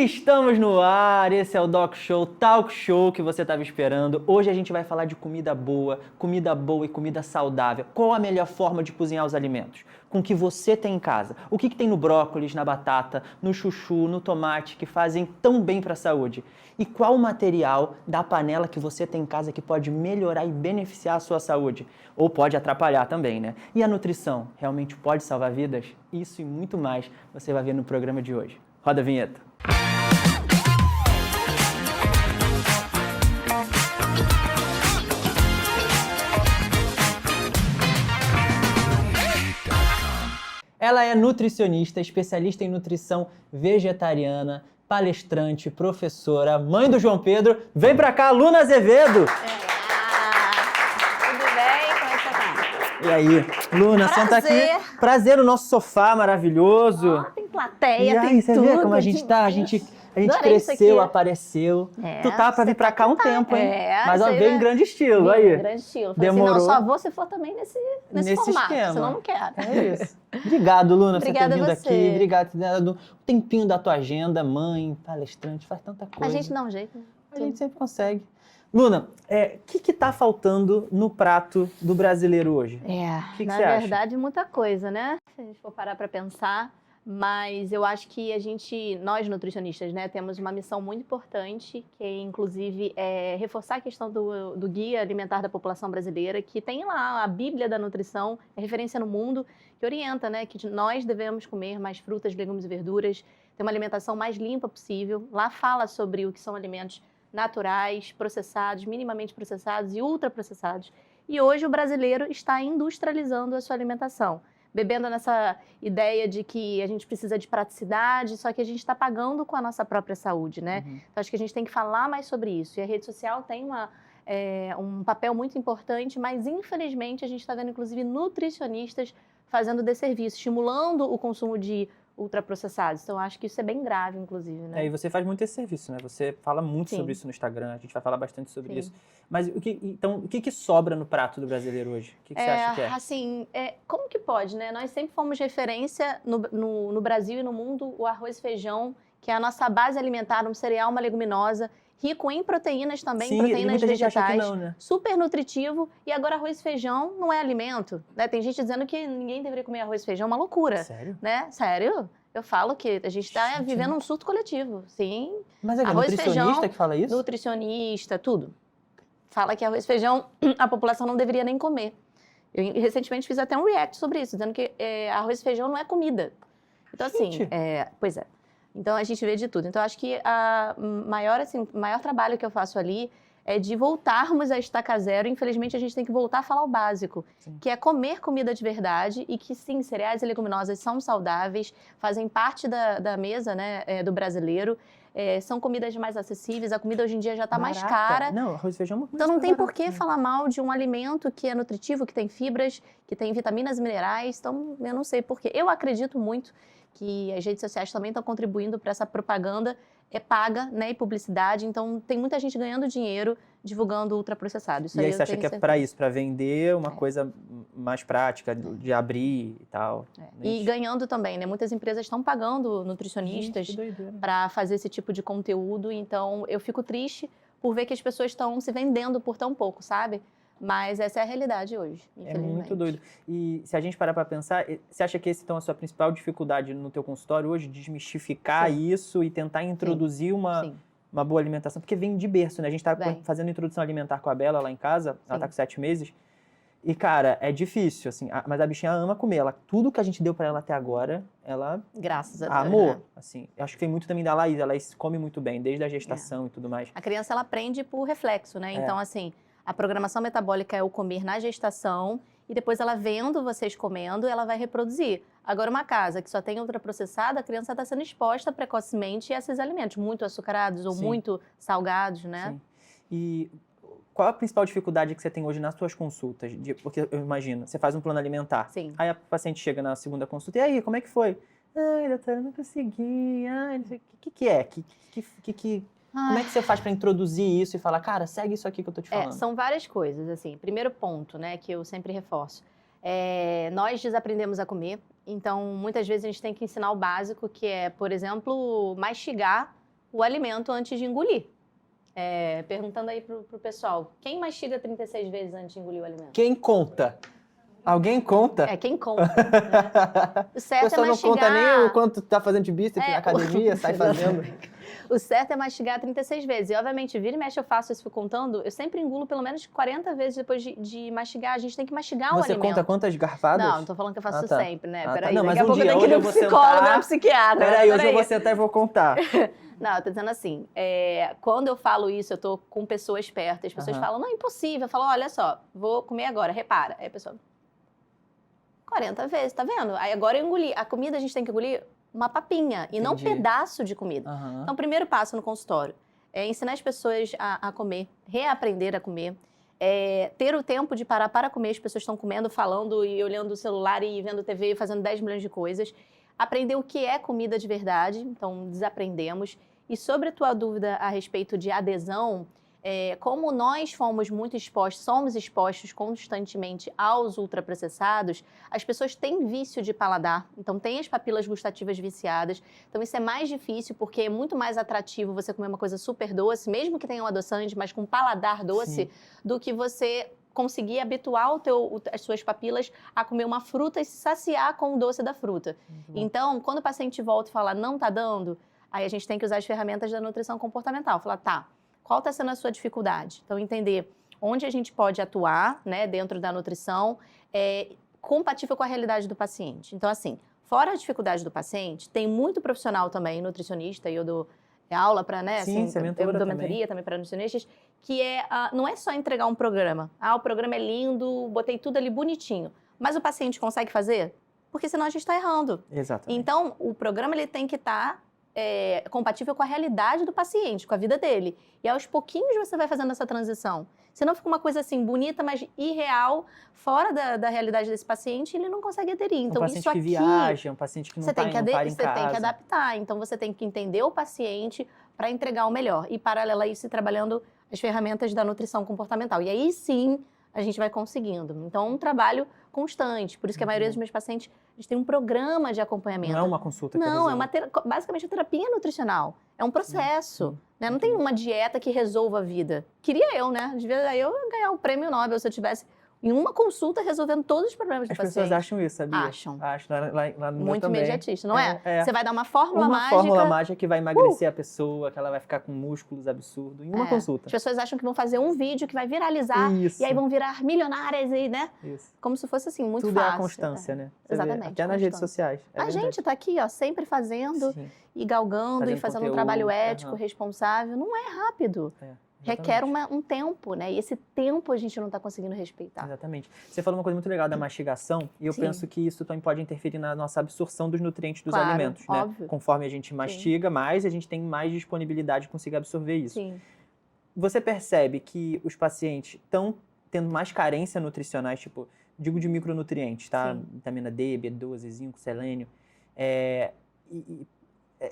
Estamos no ar, esse é o Doc Show, Talk Show que você estava esperando. Hoje a gente vai falar de comida boa e comida saudável. Qual a melhor forma de cozinhar os alimentos? Com o que você tem em casa. O que tem no brócolis, na batata, no chuchu, no tomate, que fazem tão bem para a saúde? E qual o material da panela que você tem em casa que pode melhorar e beneficiar a sua saúde? Ou pode atrapalhar também, né? E a nutrição, realmente pode salvar vidas? Isso e muito mais você vai ver no programa de hoje. Roda a vinheta. Ela é nutricionista, especialista em nutrição vegetariana, palestrante, professora, mãe do João Pedro. Vem pra cá, Luna Azevedo! Tudo bem? Como é que você tá? E aí, Luna, senta aqui. Prazer no nosso sofá maravilhoso. Ó, tem plateia, E aí, tem você tudo. vê como a gente tá? A gente Adorei isso cresceu, aqui. apareceu. É, Tu tá pra vir você pra tá cá um que tá. tempo, hein? É, Mas ó, isso aí veio em vai- grande estilo, Sim, aí. grande estilo. Falei Demorou. assim, não, só vou se for também nesse formato, esquema. senão não quero. É isso. Obrigado, Luna, por você ter Obrigada a vindo você. aqui. Obrigado por ter dado um tempinho da tua agenda, mãe, palestrante, faz tanta A coisa. gente dá um jeito, né? A gente sempre consegue. Luna, o que tá faltando no prato do brasileiro hoje? que Na você acha? verdade, muita coisa, né? Se a gente for parar para pensar, mas eu acho que nós nutricionistas, né, temos uma missão muito importante, que inclusive é reforçar a questão do Guia Alimentar da População Brasileira, que tem lá a Bíblia da Nutrição, é referência no mundo, que orienta, né, que nós devemos comer mais frutas, legumes e verduras, ter uma alimentação mais limpa possível. Lá fala sobre o que são alimentos naturais, processados, minimamente processados e ultraprocessados. E hoje o brasileiro está industrializando a sua alimentação, bebendo nessa ideia de que a gente precisa de praticidade, só que a gente está pagando com a nossa própria saúde, né? Uhum. Então acho que a gente tem que falar mais sobre isso. E a rede social tem um papel muito importante, mas infelizmente a gente está vendo inclusive nutricionistas fazendo desserviço, estimulando o consumo de ultraprocessados. Então acho que isso é bem grave, inclusive, né? E você faz muito esse serviço, né? Você fala muito Sim. sobre isso no Instagram, a gente vai falar bastante sobre Sim. isso. Mas o que sobra no prato do brasileiro hoje? O que você acha que é? Assim, como que pode, né? Nós sempre fomos referência no Brasil e no mundo o arroz e feijão, que é a nossa base alimentar, um cereal, uma leguminosa, rico em proteínas também, Sim, e proteínas muita gente acha que vegetais, não, né? super nutritivo, e agora arroz e feijão não é alimento, né? Tem gente dizendo que ninguém deveria comer arroz e feijão, é uma loucura, Sério? né? Sério? Eu falo que a gente está Gente, vivendo um surto coletivo, sim. Mas é Arroz e nutricionista feijão, que fala isso? Nutricionista, tudo. Fala que arroz e feijão a população não deveria nem comer. Eu recentemente fiz até um react sobre isso, dizendo que arroz e feijão não é comida. Então, assim, Gente. pois é. Então, a gente vê de tudo. Então, acho que o maior trabalho que eu faço ali é de voltarmos a estaca zero. Infelizmente, a gente tem que voltar a falar o básico, Sim. que é comer comida de verdade e que, sim, cereais e leguminosas são saudáveis, fazem parte da mesa, né, do brasileiro. São comidas mais acessíveis, a comida hoje em dia já está mais Barata. cara. Não, arroz e feijão é uma comida Então não super tem por barata, que né? falar mal de um alimento que é nutritivo, que tem fibras, que tem vitaminas e minerais. Então eu não sei por quê. Eu acredito muito que as redes sociais também estão contribuindo para essa propaganda paga, né, e publicidade. Então tem muita gente ganhando dinheiro divulgando ultraprocessado. Isso E aí eu você acha tenho que é certeza. pra isso, pra vender uma coisa mais prática, de abrir e tal. E ganhando também, né? Muitas empresas estão pagando Gente, nutricionistas que doideira. para fazer esse tipo de conteúdo. Então, eu fico triste por ver que as pessoas estão se vendendo por tão pouco, sabe? Mas essa é a realidade hoje, É infelizmente. muito doido. E se a gente parar pra pensar, você acha que esse então é a sua principal dificuldade no teu consultório hoje? Desmistificar Sim. isso e tentar introduzir Sim. uma boa alimentação? Porque vem de berço, né? A gente tá Vem. fazendo introdução alimentar com a Bela lá em casa, ela Sim. tá com 7 meses. E, cara, é difícil, assim, mas a bichinha ama comer. Tudo que a gente deu pra ela até agora, ela Graças a Deus. amou. Né? Assim, eu acho que foi muito também da Laís, ela come muito bem, desde a gestação e tudo mais. A criança, ela aprende por reflexo, né? Então, assim, a programação metabólica é o comer na gestação e depois ela vendo vocês comendo, ela vai reproduzir. Agora, uma casa que só tem ultraprocessada, a criança está sendo exposta precocemente a esses alimentos muito açucarados ou Sim. muito salgados, né? Sim. E qual a principal dificuldade que você tem hoje nas suas consultas? Porque eu imagino, você faz um plano alimentar. Sim. Aí a paciente chega na segunda consulta, e aí, como é que foi? Ai, doutora, não consegui. Ai, não sei o que é? Como é que você faz para introduzir isso e falar, cara, segue isso aqui que eu tô te falando? São várias coisas, assim. Primeiro ponto, né, que eu sempre reforço. Nós desaprendemos a comer, então muitas vezes a gente tem que ensinar o básico, que é, por exemplo, mastigar o alimento antes de engolir. Perguntando aí pro pessoal, quem mastiga 36 vezes antes de engolir o alimento? Quem conta? Alguém conta? Quem conta, né? O O certo pessoal é não conta nem mastigar... o quanto tá fazendo de bíceps na academia, sai fazendo. O certo é mastigar 36 vezes. E, obviamente, vira e mexe eu faço isso, fico contando, eu sempre engulo pelo menos 40 vezes depois de mastigar. A gente tem que mastigar o Você alimento. conta quantas garfadas? Não tô falando que eu faço isso sempre, né? Ah, tá. Peraí, Não, mas daqui a um pouco eu dia, tenho que ir hoje eu no vou psicólogo, sentar. no psiquiatra. Peraí, hoje eu vou sentar e vou contar. Não, eu tô dizendo assim, quando eu falo isso, eu tô com pessoas perto, as pessoas falam, não, é impossível. Eu falo, olha só, vou comer agora, repara. Aí a pessoa, 40 vezes, tá vendo? Aí agora eu engoli. A comida a gente tem que engolir uma papinha e não um pedaço de comida. Então, o primeiro passo no consultório é ensinar as pessoas a comer, reaprender a comer, ter o tempo de parar para comer. As pessoas estão comendo, falando e olhando o celular e vendo TV, fazendo 10 milhões de coisas. Aprender o que é comida de verdade, então desaprendemos. E sobre a tua dúvida a respeito de adesão, como nós somos expostos constantemente aos ultraprocessados, as pessoas têm vício de paladar, então tem as papilas gustativas viciadas. Então isso é mais difícil porque é muito mais atrativo você comer uma coisa super doce, mesmo que tenha um adoçante, mas com paladar doce, do que você conseguir habituar as suas papilas a comer uma fruta e se saciar com o doce da fruta. Então, quando o paciente volta e fala, não tá dando, aí a gente tem que usar as ferramentas da nutrição comportamental. Falar, tá, qual está sendo a sua dificuldade? Então, entender onde a gente pode atuar, né, dentro da nutrição, compatível com a realidade do paciente. Então, assim, fora a dificuldade do paciente, tem muito profissional também, nutricionista, e eu dou aula para, né, Sim, assim, eu dou mentoria também para nutricionistas, que não é só entregar um programa. O programa é lindo, botei tudo ali bonitinho. Mas o paciente consegue fazer? Porque senão a gente está errando. Exatamente. Então, o programa ele tem que estar compatível com a realidade do paciente, com a vida dele. E aos pouquinhos você vai fazendo essa transição. Senão fica uma coisa assim, bonita, mas irreal, fora da realidade desse paciente, e ele não consegue aderir. Então, um paciente isso aqui, que viaja, um paciente que não para em casa. Você tem que adaptar. Então, você tem que entender o paciente para entregar o melhor. E, paralelo a isso, ir trabalhando as ferramentas da nutrição comportamental. E aí, sim, a gente vai conseguindo. Então, é um trabalho constante. Por isso que a maioria dos meus pacientes, eles têm um programa de acompanhamento. Não é uma consulta que Não, basicamente a terapia nutricional. É um processo. Né? Não tem uma dieta que resolva a vida. Queria eu, né? Devia eu ganhar o prêmio Nobel se eu tivesse em uma consulta resolvendo todos os problemas do paciente. As pessoas acham isso, sabia? Acham. Lá no Muito meu também. imediatista, não é? Você vai dar uma fórmula mágica. Uma fórmula mágica que vai emagrecer a pessoa, que ela vai ficar com músculos absurdos em uma consulta. As pessoas acham que vão fazer um vídeo que vai viralizar e aí vão virar milionárias e, né? Isso. Como se fosse assim, muito tudo fácil. Tudo é a constância, né? Você exatamente. Até nas redes sociais. A gente tá aqui, ó, sempre fazendo e galgando e fazendo um trabalho ético, responsável. Não é rápido. Requer um tempo, né? E esse tempo a gente não está conseguindo respeitar. Exatamente. Você falou uma coisa muito legal da mastigação, e eu penso que isso também pode interferir na nossa absorção dos nutrientes dos alimentos, né? Óbvio. Conforme a gente mastiga mais, a gente tem mais disponibilidade de conseguir absorver isso. Sim. Você percebe que os pacientes estão tendo mais carência nutricionais, tipo, digo de micronutrientes, tá? Sim. Vitamina D, B12, zinco, selênio.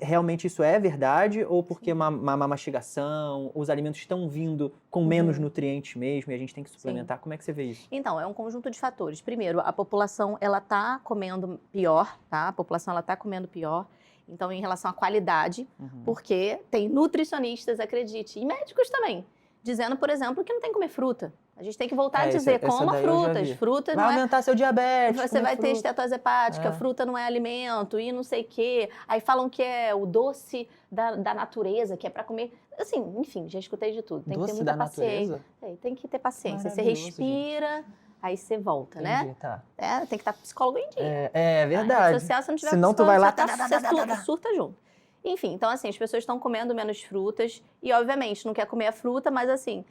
Realmente isso é verdade ou porque uma mastigação, os alimentos estão vindo com menos nutrientes mesmo e a gente tem que suplementar? Como é que você vê isso? Então, é um conjunto de fatores. Primeiro, a população ela tá comendo pior, tá? A população ela tá comendo pior. Então, em relação à qualidade, porque tem nutricionistas, acredite, e médicos também, dizendo, por exemplo, que não tem que comer fruta. A gente tem que voltar a dizer, coma frutas. Fruta vai aumentar seu diabetes. Você vai ter estetose hepática, fruta não é alimento e não sei o quê. Aí falam que é o doce da natureza, que é para comer. Assim, enfim, já escutei de tudo. Tem que ter muita paciência. Tem que ter paciência. Você respira, aí você volta, né? Tá. Tem que estar psicólogo em dia. É verdade. Social, se não tiver senão tu vai lá... Você surta junto. Enfim, então assim, as pessoas estão comendo menos frutas e, obviamente, não quer comer a fruta, mas assim,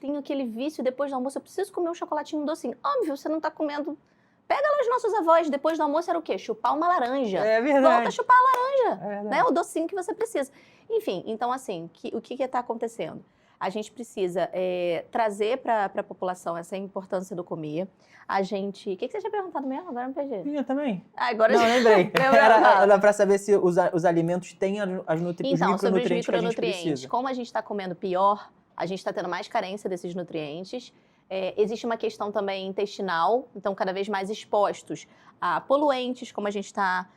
tenho aquele vício depois do almoço, eu preciso comer um chocolatinho docinho. Óbvio, você não tá comendo... Pega lá os nossos avós, depois do almoço era o quê? Chupar uma laranja. É verdade. Volta a chupar a laranja, né? O docinho que você precisa. Enfim, então assim, o que está acontecendo? A gente precisa trazer para a população essa importância do comer. A gente... O que você tinha perguntado mesmo? Agora eu me perdi. Eu também. Agora não, lembrei. Era para saber se os alimentos têm os micronutrientes sobre os que a gente precisa. Como a gente está comendo pior, a gente está tendo mais carência desses nutrientes. Existe uma questão também intestinal, então cada vez mais expostos a poluentes, como a gente está...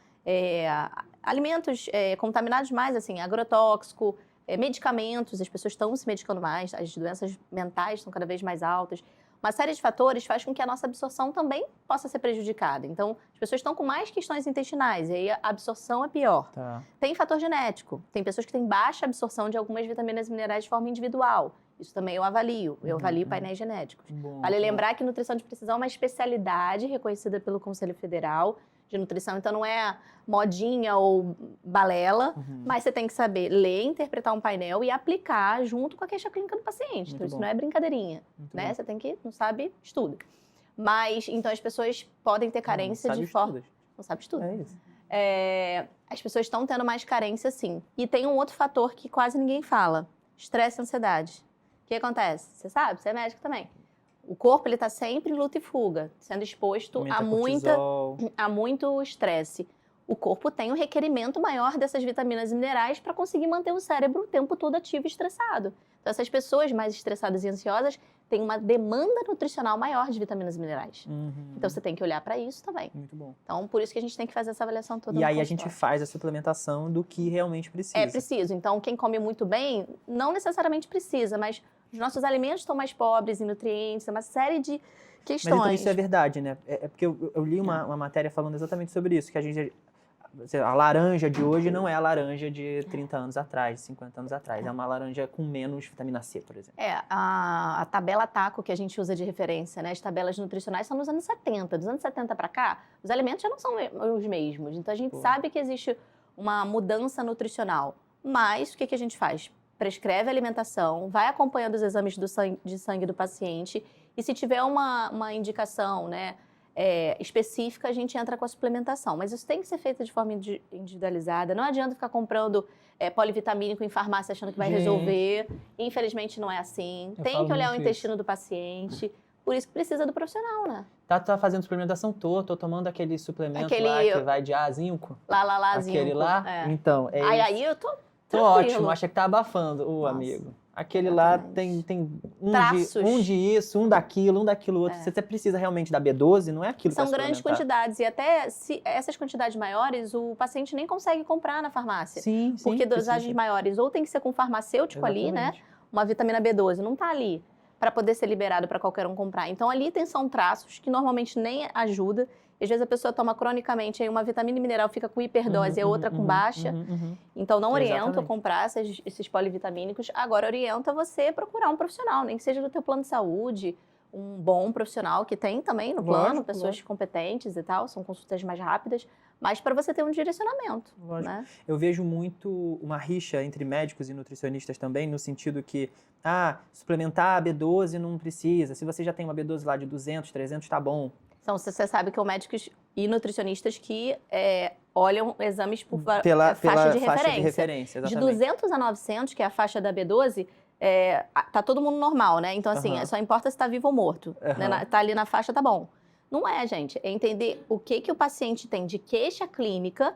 alimentos contaminados mais, assim, agrotóxico, medicamentos, as pessoas estão se medicando mais, as doenças mentais estão cada vez mais altas. Uma série de fatores faz com que a nossa absorção também possa ser prejudicada. Então, as pessoas estão com mais questões intestinais, e aí a absorção é pior. Tá. Tem fator genético. Tem pessoas que têm baixa absorção de algumas vitaminas e minerais de forma individual. Isso também eu avalio. Eu avalio painéis genéticos. Bom, Vale bom. lembrar que nutrição de precisão é uma especialidade reconhecida pelo Conselho Federal de Nutrição. Então, não é modinha ou balela, mas você tem que saber ler, interpretar um painel e aplicar junto com a queixa clínica do paciente. Então, isso não é brincadeirinha, né? Você tem que, não sabe, estuda. Mas, então, as pessoas podem ter carência de forma... Não sabe, estuda. É isso. As pessoas estão tendo mais carência, sim. E tem um outro fator que quase ninguém fala. Estresse e ansiedade. O que acontece? Você sabe, você é médico também. O corpo ele está sempre em luta e fuga, sendo exposto a muito estresse. O corpo tem um requerimento maior dessas vitaminas e minerais para conseguir manter o cérebro o tempo todo ativo e estressado. Então, essas pessoas mais estressadas e ansiosas têm uma demanda nutricional maior de vitaminas e minerais. Então, você tem que olhar para isso também. Muito bom. Então, por isso que a gente tem que fazer essa avaliação toda. E aí a gente faz a suplementação do que realmente precisa. É preciso. Então, quem come muito bem, não necessariamente precisa, mas os nossos alimentos estão mais pobres em nutrientes, é uma série de questões. Mas então isso é verdade, né? É porque eu li uma matéria falando exatamente sobre isso, que a laranja de hoje não é a laranja de 30 anos atrás, de 50 anos atrás. É uma laranja com menos vitamina C, por exemplo. A tabela TACO que a gente usa de referência, né? As tabelas nutricionais são nos anos 70. Dos anos 70 para cá, os alimentos já não são os mesmos. Então, a gente sabe que existe uma mudança nutricional. Mas, o que a gente faz? Prescreve a alimentação, vai acompanhando os exames de sangue do paciente e se tiver uma indicação, né, específica, a gente entra com a suplementação. Mas isso tem que ser feito de forma individualizada. Não adianta ficar comprando polivitamínico em farmácia achando que vai resolver. Infelizmente, não é assim. Tem que olhar o intestino do paciente. Por isso que precisa do profissional, né? Tá fazendo suplementação? Tô tomando aquele suplemento lá que vai de A5. Lá, zinco. Aquele lá? Então, aí eu tô tranquilo. Ótimo, acha que tá abafando, amigo. Aquele lá tem um de isso, um daquilo outro. Você precisa realmente da B12, não é aquilo que são grandes quantidades. E até essas quantidades maiores, o paciente nem consegue comprar na farmácia. Sim, porque dosagens maiores ou tem que ser com farmacêutico ali, né? Uma vitamina B12 não tá ali para poder ser liberado para qualquer um comprar. Então, ali são traços que normalmente nem ajuda. Às vezes a pessoa toma cronicamente aí uma vitamina e mineral, fica com hiperdose e a outra com baixa. Então, não oriento a comprar esses polivitamínicos. Agora, orienta você procurar um profissional, nem que seja do teu plano de saúde, um bom profissional que tem também no plano, pessoas competentes e tal, são consultas mais rápidas, mas para você ter um direcionamento. Né? Eu vejo muito uma rixa entre médicos e nutricionistas também, no sentido que, suplementar a B12 não precisa, se você já tem uma B12 lá de 200, 300, tá bom. Então, você sabe que são médicos e nutricionistas que olham exames por faixa de referência. De 200 a 900, que é a faixa da B12, tá todo mundo normal, né? Então, assim, só importa se tá vivo ou morto. Né? Tá ali na faixa, tá bom. Não é, gente. É entender o que o paciente tem de queixa clínica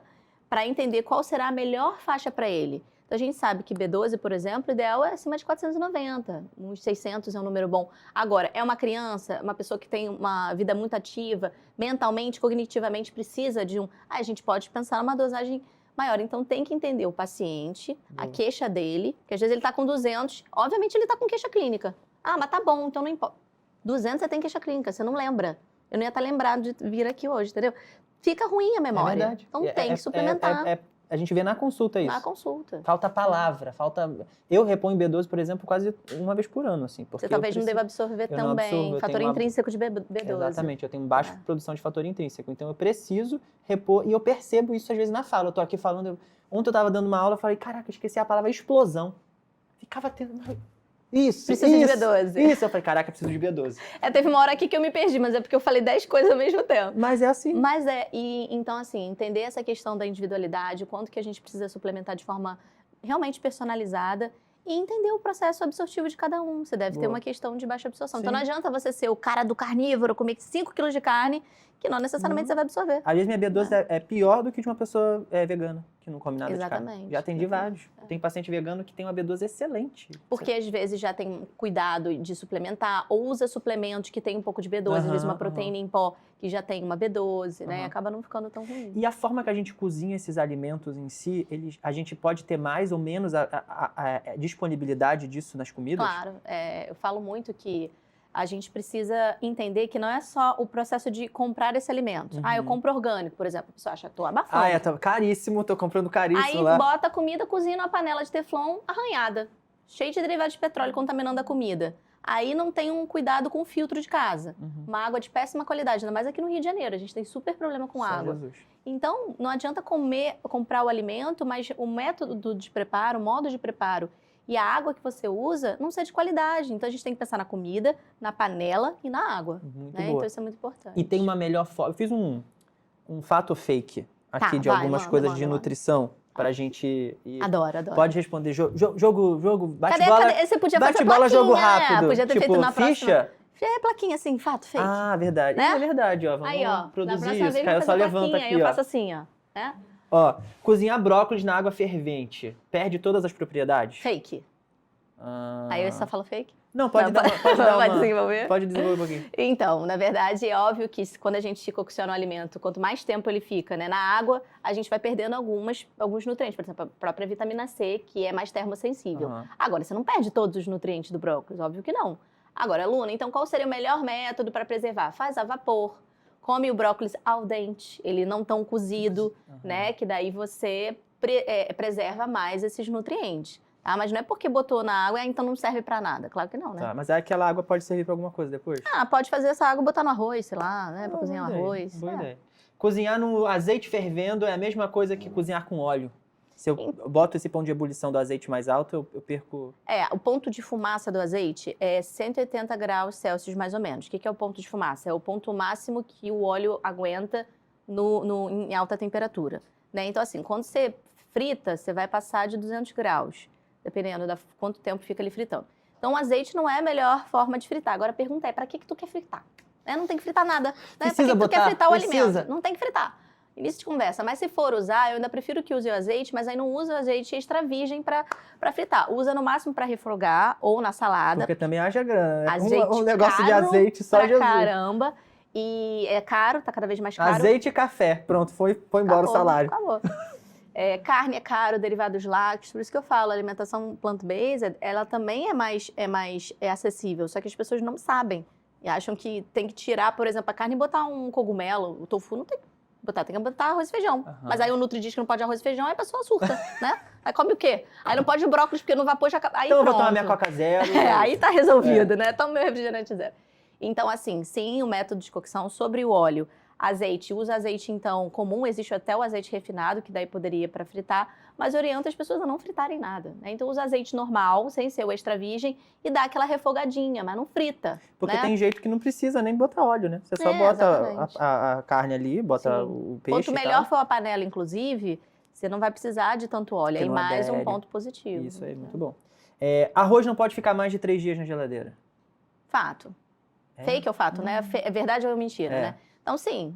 para entender qual será a melhor faixa para ele. Então, a gente sabe que B12, por exemplo, o ideal é acima de 490. Uns 600 é um número bom. Agora, é uma criança, uma pessoa que tem uma vida muito ativa, mentalmente, cognitivamente, precisa de a gente pode pensar numa dosagem maior. Então, tem que entender o paciente, a queixa dele, que às vezes ele está com 200, obviamente ele está com queixa clínica. Mas tá bom, então não importa. 200 você tem queixa clínica, você não lembra. Eu não ia estar lembrado de vir aqui hoje, entendeu? Fica ruim a memória. É verdade. Então tem que suplementar. A gente vê na consulta isso. Na consulta. Falta palavra, Eu reponho B12, por exemplo, quase uma vez por ano, assim. Porque você talvez não deva absorver tão bem. Fator intrínseco de B12. Exatamente, eu tenho baixa produção de fator intrínseco. Então eu preciso repor, e eu percebo isso às vezes na fala. Eu tô aqui falando, ontem eu tava dando uma aula, eu falei, caraca, eu esqueci a palavra explosão. Ficava tendo... Preciso de B12. Isso, eu falei, caraca, preciso de B12. Teve uma hora aqui que eu me perdi, mas é porque eu falei 10 coisas ao mesmo tempo. Mas é assim. Então assim, entender essa questão da individualidade, o quanto que a gente precisa suplementar de forma realmente personalizada e entender o processo absortivo de cada um. Você deve ter uma questão de baixa absorção. Então não adianta você ser o cara do carnívoro, comer 5 quilos de carne, que não necessariamente você vai absorver. Às vezes minha B12 é pior do que de uma pessoa vegana, que não come nada de carne. Exatamente. Já atendi vários. Tem paciente vegano que tem uma B12 excelente. Porque às vezes já tem cuidado de suplementar, ou usa suplementos que tem um pouco de B12, às vezes uma proteína em pó que já tem uma B12, né? Acaba não ficando tão ruim. E a forma que a gente cozinha esses alimentos em si, a gente pode ter mais ou menos a disponibilidade disso nas comidas? Claro, eu falo muito que a gente precisa entender que não é só o processo de comprar esse alimento. Eu compro orgânico, por exemplo. A pessoa acha que tô abafando. Tá caríssimo, tô comprando caríssimo Aí lá. bota a comida, cozinha numa panela de teflon arranhada, cheia de derivados de petróleo contaminando a comida. Aí não tem um cuidado com o filtro de casa. Uma água de péssima qualidade, ainda mais aqui no Rio de Janeiro. A gente tem super problema com água. Jesus. Então, não adianta comprar o alimento, mas o método de preparo, o modo de preparo e a água que você usa não ser de qualidade. Então, a gente tem que pensar na comida, na panela e na água. Muito Né? boa. Então, isso é muito importante. E tem uma melhor forma. Eu fiz um fato fake aqui de algumas coisas de nutrição pra gente ir. Adoro. Pode responder. Jogo, Cadê? Você podia fazer bate-bola, plaquinha, jogo né? rápido. Podia ter tipo, feito na ficha? É plaquinha assim, fato, fake. Ah, verdade. Né? É verdade, ó. Vamos Aí, ó, produzir na próxima isso. vez Aí eu vou só fazer levanto plaquinha, aqui, eu ó. faço assim, ó. Né? Ó, cozinhar brócolis na água fervente. Perde todas as propriedades? Fake. Ah. Aí eu só falo fake? Não, pode dar Pode uma... desenvolver? Pode desenvolver um pouquinho. Então, na verdade, é óbvio que quando a gente cocciona o alimento, quanto mais tempo ele fica, né, na água, a gente vai perdendo alguns nutrientes. Por exemplo, a própria vitamina C, que é mais termosensível. Agora, você não perde todos os nutrientes do brócolis, óbvio que não. Agora, Luna, então qual seria o melhor método para preservar? Faz a vapor. Come o brócolis al dente, ele não tão cozido, né? Que daí você preserva mais esses nutrientes. Tá? Mas não é porque botou na água, então não serve para nada. Claro que não, né? Tá, mas aí aquela água pode servir para alguma coisa depois? Pode fazer essa água e botar no arroz, sei lá, né? Para cozinhar o arroz. Boa ideia. Cozinhar no azeite fervendo é a mesma coisa que cozinhar com óleo. Se eu boto esse ponto de ebulição do azeite mais alto, eu perco... O ponto de fumaça do azeite é 180 graus Celsius, mais ou menos. O que é o ponto de fumaça? É o ponto máximo que o óleo aguenta em alta temperatura. Né? Então, assim, quando você frita, você vai passar de 200 graus, dependendo de quanto tempo fica ali fritando. Então, o azeite não é a melhor forma de fritar. Agora, a pergunta é, para que tu quer fritar? Não tem que fritar nada. Né? Para que tu quer fritar o alimento? Não tem que fritar. Início de conversa, mas se for usar, eu ainda prefiro que use o azeite, mas aí não usa o azeite extra virgem para fritar. Usa no máximo para refogar ou na salada. Porque também haja grana. Azeite um negócio de azeite só pra Jesus. Caramba. E é caro, tá cada vez mais caro. Azeite e café. Pronto, foi embora o salário. Acabou. Carne é caro, derivados lácteos, por isso que eu falo, a alimentação plant-based, ela também é mais acessível, só que as pessoas não sabem. E acham que tem que tirar, por exemplo, a carne e botar um cogumelo. O tofu não tem que botar, tem que botar arroz e feijão. Mas aí o Nutri diz que não pode arroz e feijão, aí a pessoa surta, né? Aí come o quê? Aí não pode brócolis, porque no vapor já... Aí então eu vou pronto. tomar minha Coca Zero. Aí tá resolvido, né? Toma meu refrigerante zero. Então, assim, sim, o método de cocção sobre o óleo. Azeite, usa azeite, então, comum. Existe até o azeite refinado, que daí poderia para fritar. Mas orienta as pessoas a não fritarem nada, né? Então, usa azeite normal, sem ser o extra virgem, e dá aquela refogadinha, mas não frita. Porque né? tem jeito que não precisa nem botar óleo, né? Você só bota a carne ali, bota o peixe. Quanto melhor for a panela, inclusive, você não vai precisar de tanto óleo. Aí mais um ponto positivo. Isso aí, muito bom. Arroz não pode ficar mais de 3 dias na geladeira. Fato. Fake ou fato, né? É verdade ou mentira, né? Então, sim,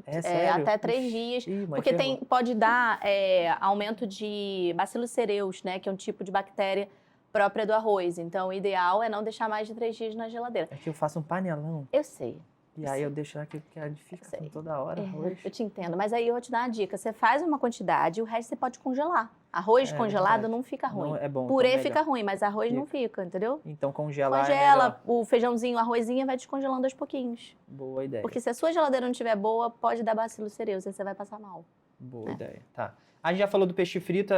até 3 dias, porque pode dar aumento de Bacillus cereus, né, que é um tipo de bactéria própria do arroz. Então, o ideal é não deixar mais de 3 dias na geladeira. É que eu faço um panelão. Eu sei. E aí eu deixo lá que fica toda hora arroz. Eu te entendo, mas aí eu vou te dar uma dica. Você faz uma quantidade e o resto você pode congelar. Arroz congelado não fica ruim. Não, é bom. Purê então fica ruim, mas arroz não fica, entendeu? Então congelar Congela o feijãozinho, o arrozinho vai descongelando aos pouquinhos. Boa ideia. Porque se a sua geladeira não estiver boa, pode dar Bacillus cereus, aí você vai passar mal. Boa ideia, tá. A gente já falou do peixe frito,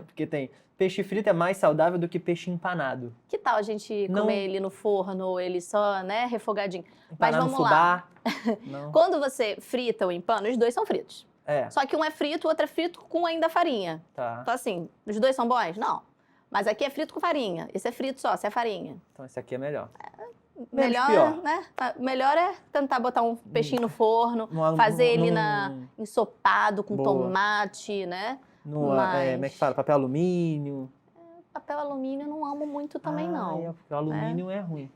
porque peixe frito é mais saudável do que peixe empanado. Que tal a gente comer ele no forno, ou ele só, né, refogadinho? Empanado Mas vamos no lá. Não. Quando você frita ou empana, os dois são fritos. Só que um é frito, o outro é frito com ainda farinha. Tá. Então assim, os dois são bons? Não. Mas aqui é frito com farinha. Esse é frito só, se é farinha. Então esse aqui é melhor. Melhor, pior. né? Melhor é tentar botar um peixinho no forno, fazer ele ensopado com tomate, né? Como é que fala? Papel alumínio. Papel alumínio eu não amo muito também, não. Porque o alumínio é ruim.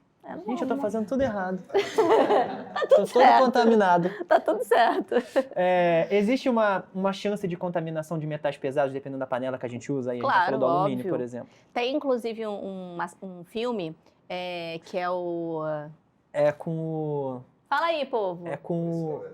Gente, eu tô fazendo tudo errado. Tá tudo Tô todo certo. contaminado. Tá tudo certo. Existe uma chance de contaminação de metais pesados, dependendo da panela que a gente usa? Aí a gente já Claro, falou do alumínio, óbvio. por exemplo. Tem, inclusive, um filme que é o... É com o... Fala aí, povo. É com o...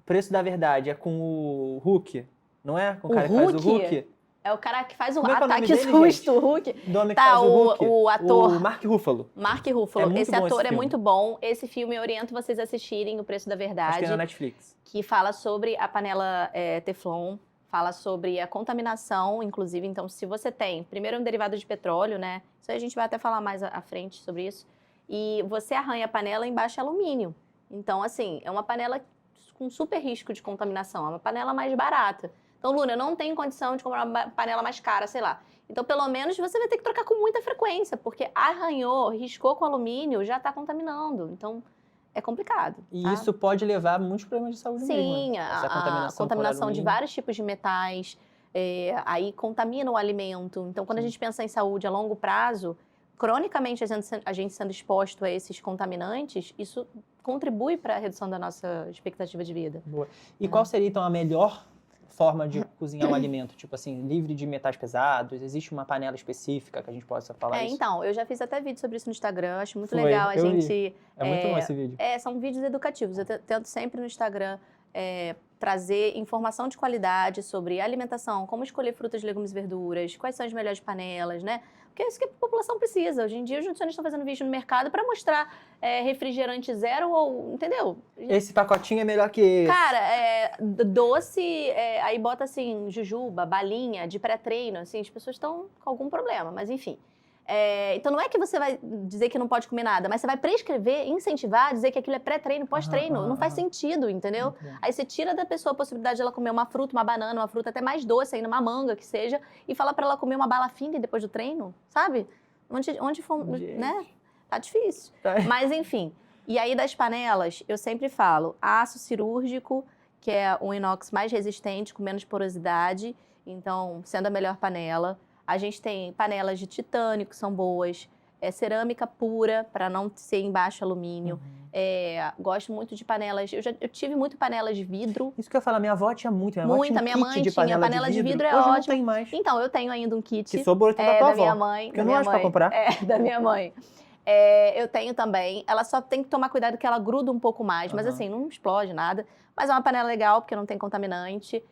Preço da Verdade. É com o Hulk, não é? Com o O cara que faz o Hulk? Hulk? É o cara que faz o Como é que é o nome ataque dele, susto, gente? o Hulk. Do homem que Tá, faz o Hulk? o ator. O Mark Ruffalo. Mark Ruffalo. É muito Esse bom esse ator é filme. muito bom. Esse filme eu oriento vocês a assistirem, O Preço da Acho que Verdade, é na Netflix. que fala sobre a panela Teflon, fala sobre a contaminação, inclusive. Então, se você tem, primeiro, um derivado de petróleo, né? Isso aí a gente vai até falar mais à frente sobre isso. E você arranha a panela embaixo de alumínio. Então, assim, é uma panela com super risco de contaminação. É uma panela mais barata. Então, Luna, eu não tenho condição de comprar uma panela mais cara, sei lá. Então, pelo menos, você vai ter que trocar com muita frequência, porque arranhou, riscou com alumínio, já está contaminando. Então, é complicado. E tá? isso pode levar a muitos problemas de saúde mesmo. Sim, Né? Essa a por contaminação de alumínio. vários tipos de metais, aí contamina o alimento. Então, quando a gente pensa em saúde a longo prazo, cronicamente a gente sendo exposto a esses contaminantes, isso contribui para a redução da nossa expectativa de vida. Boa. E qual seria, então, a melhor forma de cozinhar um alimento? Tipo assim, livre de metais pesados? Existe uma panela específica que a gente possa falar isso? Então, eu já fiz até vídeo sobre isso no Instagram, acho muito Foi, legal a eu vi. gente... É muito bom esse vídeo. São vídeos educativos. Eu tento sempre no Instagram trazer informação de qualidade sobre alimentação, como escolher frutas, legumes e verduras, quais são as melhores panelas, né? Porque é isso que a população precisa. Hoje em dia, os nutricionistas estão fazendo vídeo no mercado para mostrar refrigerante zero ou... Entendeu? Esse pacotinho é melhor que esse. Cara, doce, aí bota assim, jujuba, balinha, de pré-treino, assim, as pessoas estão com algum problema, mas enfim. Então não é que você vai dizer que não pode comer nada, mas você vai prescrever, incentivar, dizer que aquilo é pré-treino, pós-treino. Não faz sentido, entendeu? Aí você tira da pessoa a possibilidade de ela comer uma fruta, uma banana, uma fruta até mais doce, ainda uma manga que seja, e fala pra ela comer uma bala fina depois do treino, sabe? Onde for, né? Tá difícil. Tá. Mas enfim. E aí das panelas, eu sempre falo, aço cirúrgico, que é um inox mais resistente, com menos porosidade, então sendo a melhor panela. A gente tem panelas de titânio, que são boas, cerâmica pura, para não ser em baixo alumínio. Gosto muito de panelas, eu tive muito panelas de vidro. Isso que eu ia falar, minha avó tinha muito. Minha avó tinha um Minha kit mãe de tinha, panela de vidro é Hoje ótimo. não tem mais. Então, eu tenho ainda um kit. Que sobrou então da tua da avó. minha mãe. Porque eu não acho pra comprar. Da minha mãe. Eu tenho também. Ela só tem que tomar cuidado que ela gruda um pouco mais, mas assim, não explode nada. Mas é uma panela legal, porque não tem contaminante.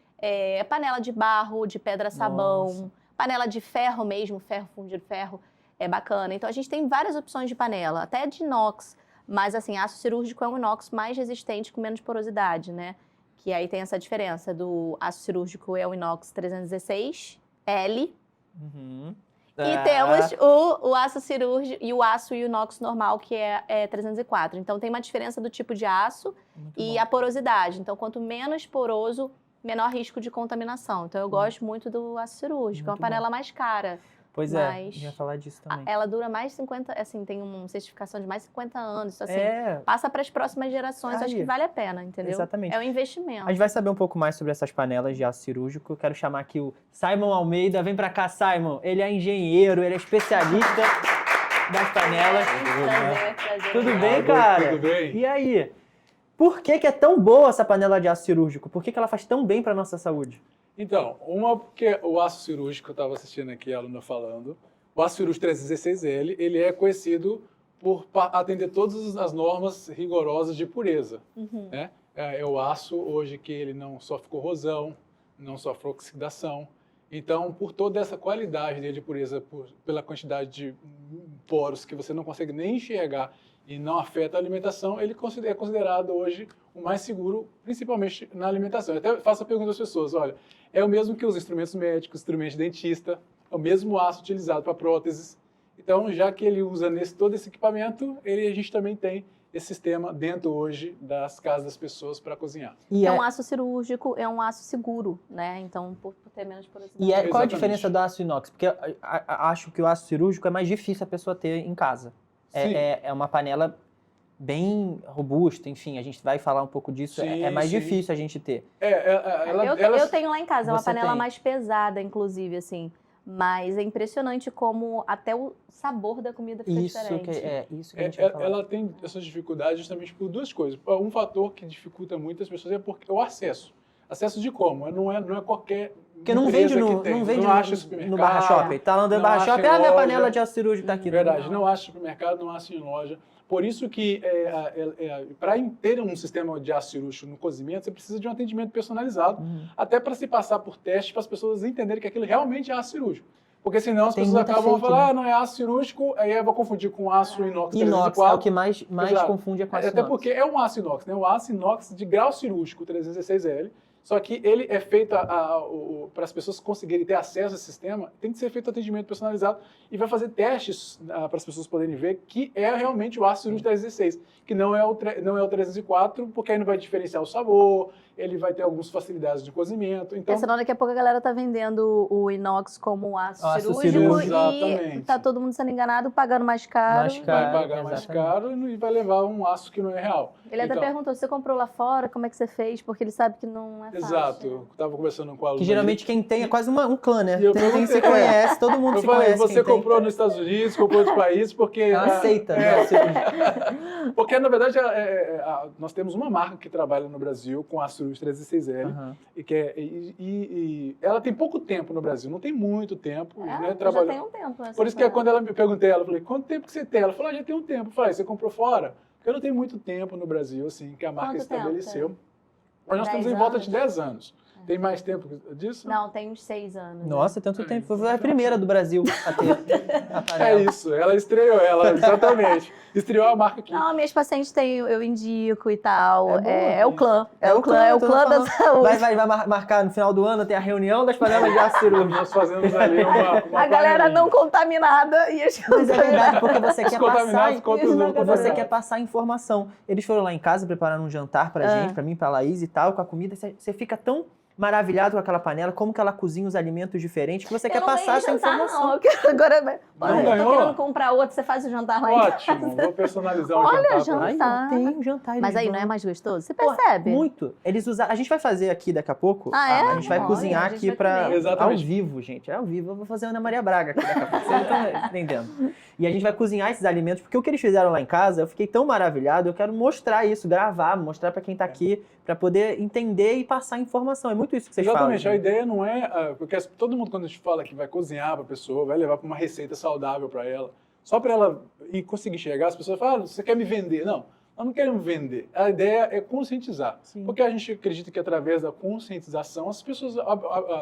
Panela de barro, de pedra-sabão. Nossa. Panela de ferro mesmo, ferro fundido, ferro. É bacana. Então, a gente tem várias opções de panela, até de inox. Mas, assim, aço cirúrgico é um inox mais resistente, com menos porosidade, né? Que aí tem essa diferença do aço cirúrgico é o inox 316L. E temos o aço cirúrgico e o aço inox normal, que é 304. Então, tem uma diferença do tipo de aço e a porosidade. Então, quanto menos poroso, menor risco de contaminação. Então, eu gosto muito do aço cirúrgico. É uma panela mais cara. Pois é, ia falar disso também. Ela dura mais de 50, assim, tem uma certificação de mais de 50 anos. Então, assim, passa para as próximas gerações. Acho que vale a pena, entendeu? Exatamente. É um investimento. A gente vai saber um pouco mais sobre essas panelas de aço cirúrgico. Eu quero chamar aqui o Simon Almeida. Vem pra cá, Simon. Ele é engenheiro, ele é especialista das panelas. Prazer. Tudo bem, cara? Tudo bem. E aí? Por que é tão boa essa panela de aço cirúrgico? Por que ela faz tão bem pra nossa saúde? Então, porque o aço cirúrgico, eu estava assistindo aqui a aluna falando, o aço cirúrgico 316L, ele é conhecido por atender todas as normas rigorosas de pureza. Né? É o aço hoje que ele não sofre corrosão, não sofre oxidação. Então, por toda essa qualidade dele de pureza, pela quantidade de poros que você não consegue nem enxergar e não afeta a alimentação, ele é considerado hoje o mais seguro, principalmente na alimentação. Eu até faço a pergunta às pessoas, olha, é o mesmo que os instrumentos médicos, instrumentos de dentista, é o mesmo aço utilizado para próteses. Então, já que ele usa todo esse equipamento, a gente também tem esse sistema dentro hoje das casas das pessoas para cozinhar. Um aço cirúrgico, é um aço seguro, né? Então, por ter menos porosidade. E qual a diferença do aço inox? Porque acho que o aço cirúrgico é mais difícil a pessoa ter em casa. É uma panela bem robusta, enfim, a gente vai falar um pouco disso, Sim, é mais sim. difícil a gente ter. Eu tenho lá em casa, é uma Você panela tem? mais pesada, inclusive, assim. Mas é impressionante como até o sabor da comida fica Isso diferente. isso que a gente vai falar. Ela tem essas dificuldades justamente por duas coisas. Um fator que dificulta muito as pessoas é porque o acesso. Acesso de como? Não é qualquer Porque não vende empresa que tem. não vende acha no supermercado, Barra Shopping. Tá lá no não Barra acha Shopping, em minha loja. panela de aço cirúrgico tá aqui. Verdade, não acha supermercado, não acha em loja. Por isso que, para ter um sistema de aço cirúrgico no cozimento, você precisa de um atendimento personalizado, até para se passar por teste, para as pessoas entenderem que aquilo realmente é aço cirúrgico. Porque senão as Tem pessoas muita acabam fake, falando, né? não é aço cirúrgico, aí eu vou confundir com aço inox Inox 304. é o que mais Exato. confunde com aço Até inox. porque é um aço inox, né? Um aço inox de grau cirúrgico 316L, só que ele é feito para as pessoas conseguirem ter acesso ao sistema, tem que ser feito atendimento personalizado e vai fazer testes para as pessoas poderem ver que é realmente o aço cirúrgico 316, que não é o 304, porque aí não vai diferenciar o sabor, ele vai ter algumas facilidades de cozimento. Então, Senão daqui a pouco a galera tá vendendo o inox como aço Aço cirúrgico cirúrgico. e Exatamente. tá todo mundo sendo enganado, pagando mais caro. Mais caro. vai pagar mais exatamente. caro e vai levar um aço que não é real. Ele até Então, perguntou, você comprou lá fora, como é que você fez? Porque ele sabe que não é fácil. exato, eu estava conversando com a aluna. Que geralmente quem tem é quase um clã, né? E eu Quem se perguntei, conhece, todo mundo eu se falei, conhece. você quem tem. comprou nos Estados Unidos, comprou em outros países, porque... É uma seita, né? Porque, na verdade, nós temos uma marca que trabalha no Brasil com a Cirus 306L, Aham. e ela tem pouco tempo no Brasil, não tem muito tempo. É, né, já trabalhou. tem um tempo. Essa Por isso que quando ela me perguntei, ela falou, quanto tempo que você tem? Ela falou, já tem um tempo. Eu falei, você comprou fora? Porque eu não tenho muito tempo no Brasil, assim, que a marca Quanto tempo estabeleceu. Mas nós 10 estamos em volta de anos? 10 anos. Tem mais tempo disso? Não, tem uns 6 anos. Nossa, tanto tempo. Foi a primeira do Brasil a ter a É panela. isso, ela estreou, exatamente. Estreou a marca aqui. Não, minhas pacientes têm, eu indico e tal. É É o bom, clã. É É o o clã, é o clã, clã tô da falando. saúde. Vai marcar no final do ano, tem a reunião das panelas de aço cirúrgico. Nós fazemos ali uma A galera panelinha. não contaminada e as Mas é verdade, porque você Os quer contaminados passar... contra os não Você contaminados. quer passar informação. Eles foram lá em casa prepararam um jantar pra gente, pra mim, pra Laís e tal, com a comida. Você fica tão maravilhado com aquela panela, como que ela cozinha os alimentos diferentes, que você quer passar essa informação. Não, eu quero agora. Olha, eu tô ganhou? querendo comprar outro, você faz o jantar lá em casa. Ótimo, vou personalizar o Olha, jantar. pra jantar. você. Ai, tem um jantar. Mas eles aí vão- não é mais gostoso? Você Pô, percebe? Muito. Eles usaram. A gente vai fazer aqui daqui a pouco. Ah, é? A gente vai Olha, cozinhar a gente aqui vai para comer. Exatamente. ao vivo, gente. É ao vivo. Eu vou fazer Ana Maria Braga aqui daqui a pouco. Vocês não estão entendendo. E a gente vai cozinhar esses alimentos, porque o que eles fizeram lá em casa, eu fiquei tão maravilhado. Eu quero mostrar isso, gravar, mostrar para quem tá aqui, para poder entender e passar informação. É muito isso que vocês Exatamente, falam. a ideia não é... Porque todo mundo, quando a gente fala que vai cozinhar para a pessoa, vai levar para uma receita saudável para ela, só para ela ir conseguir chegar, as pessoas falam, você quer me vender? Não, nós não queremos vender. A ideia é conscientizar. Sim. Porque a gente acredita que através da conscientização, as pessoas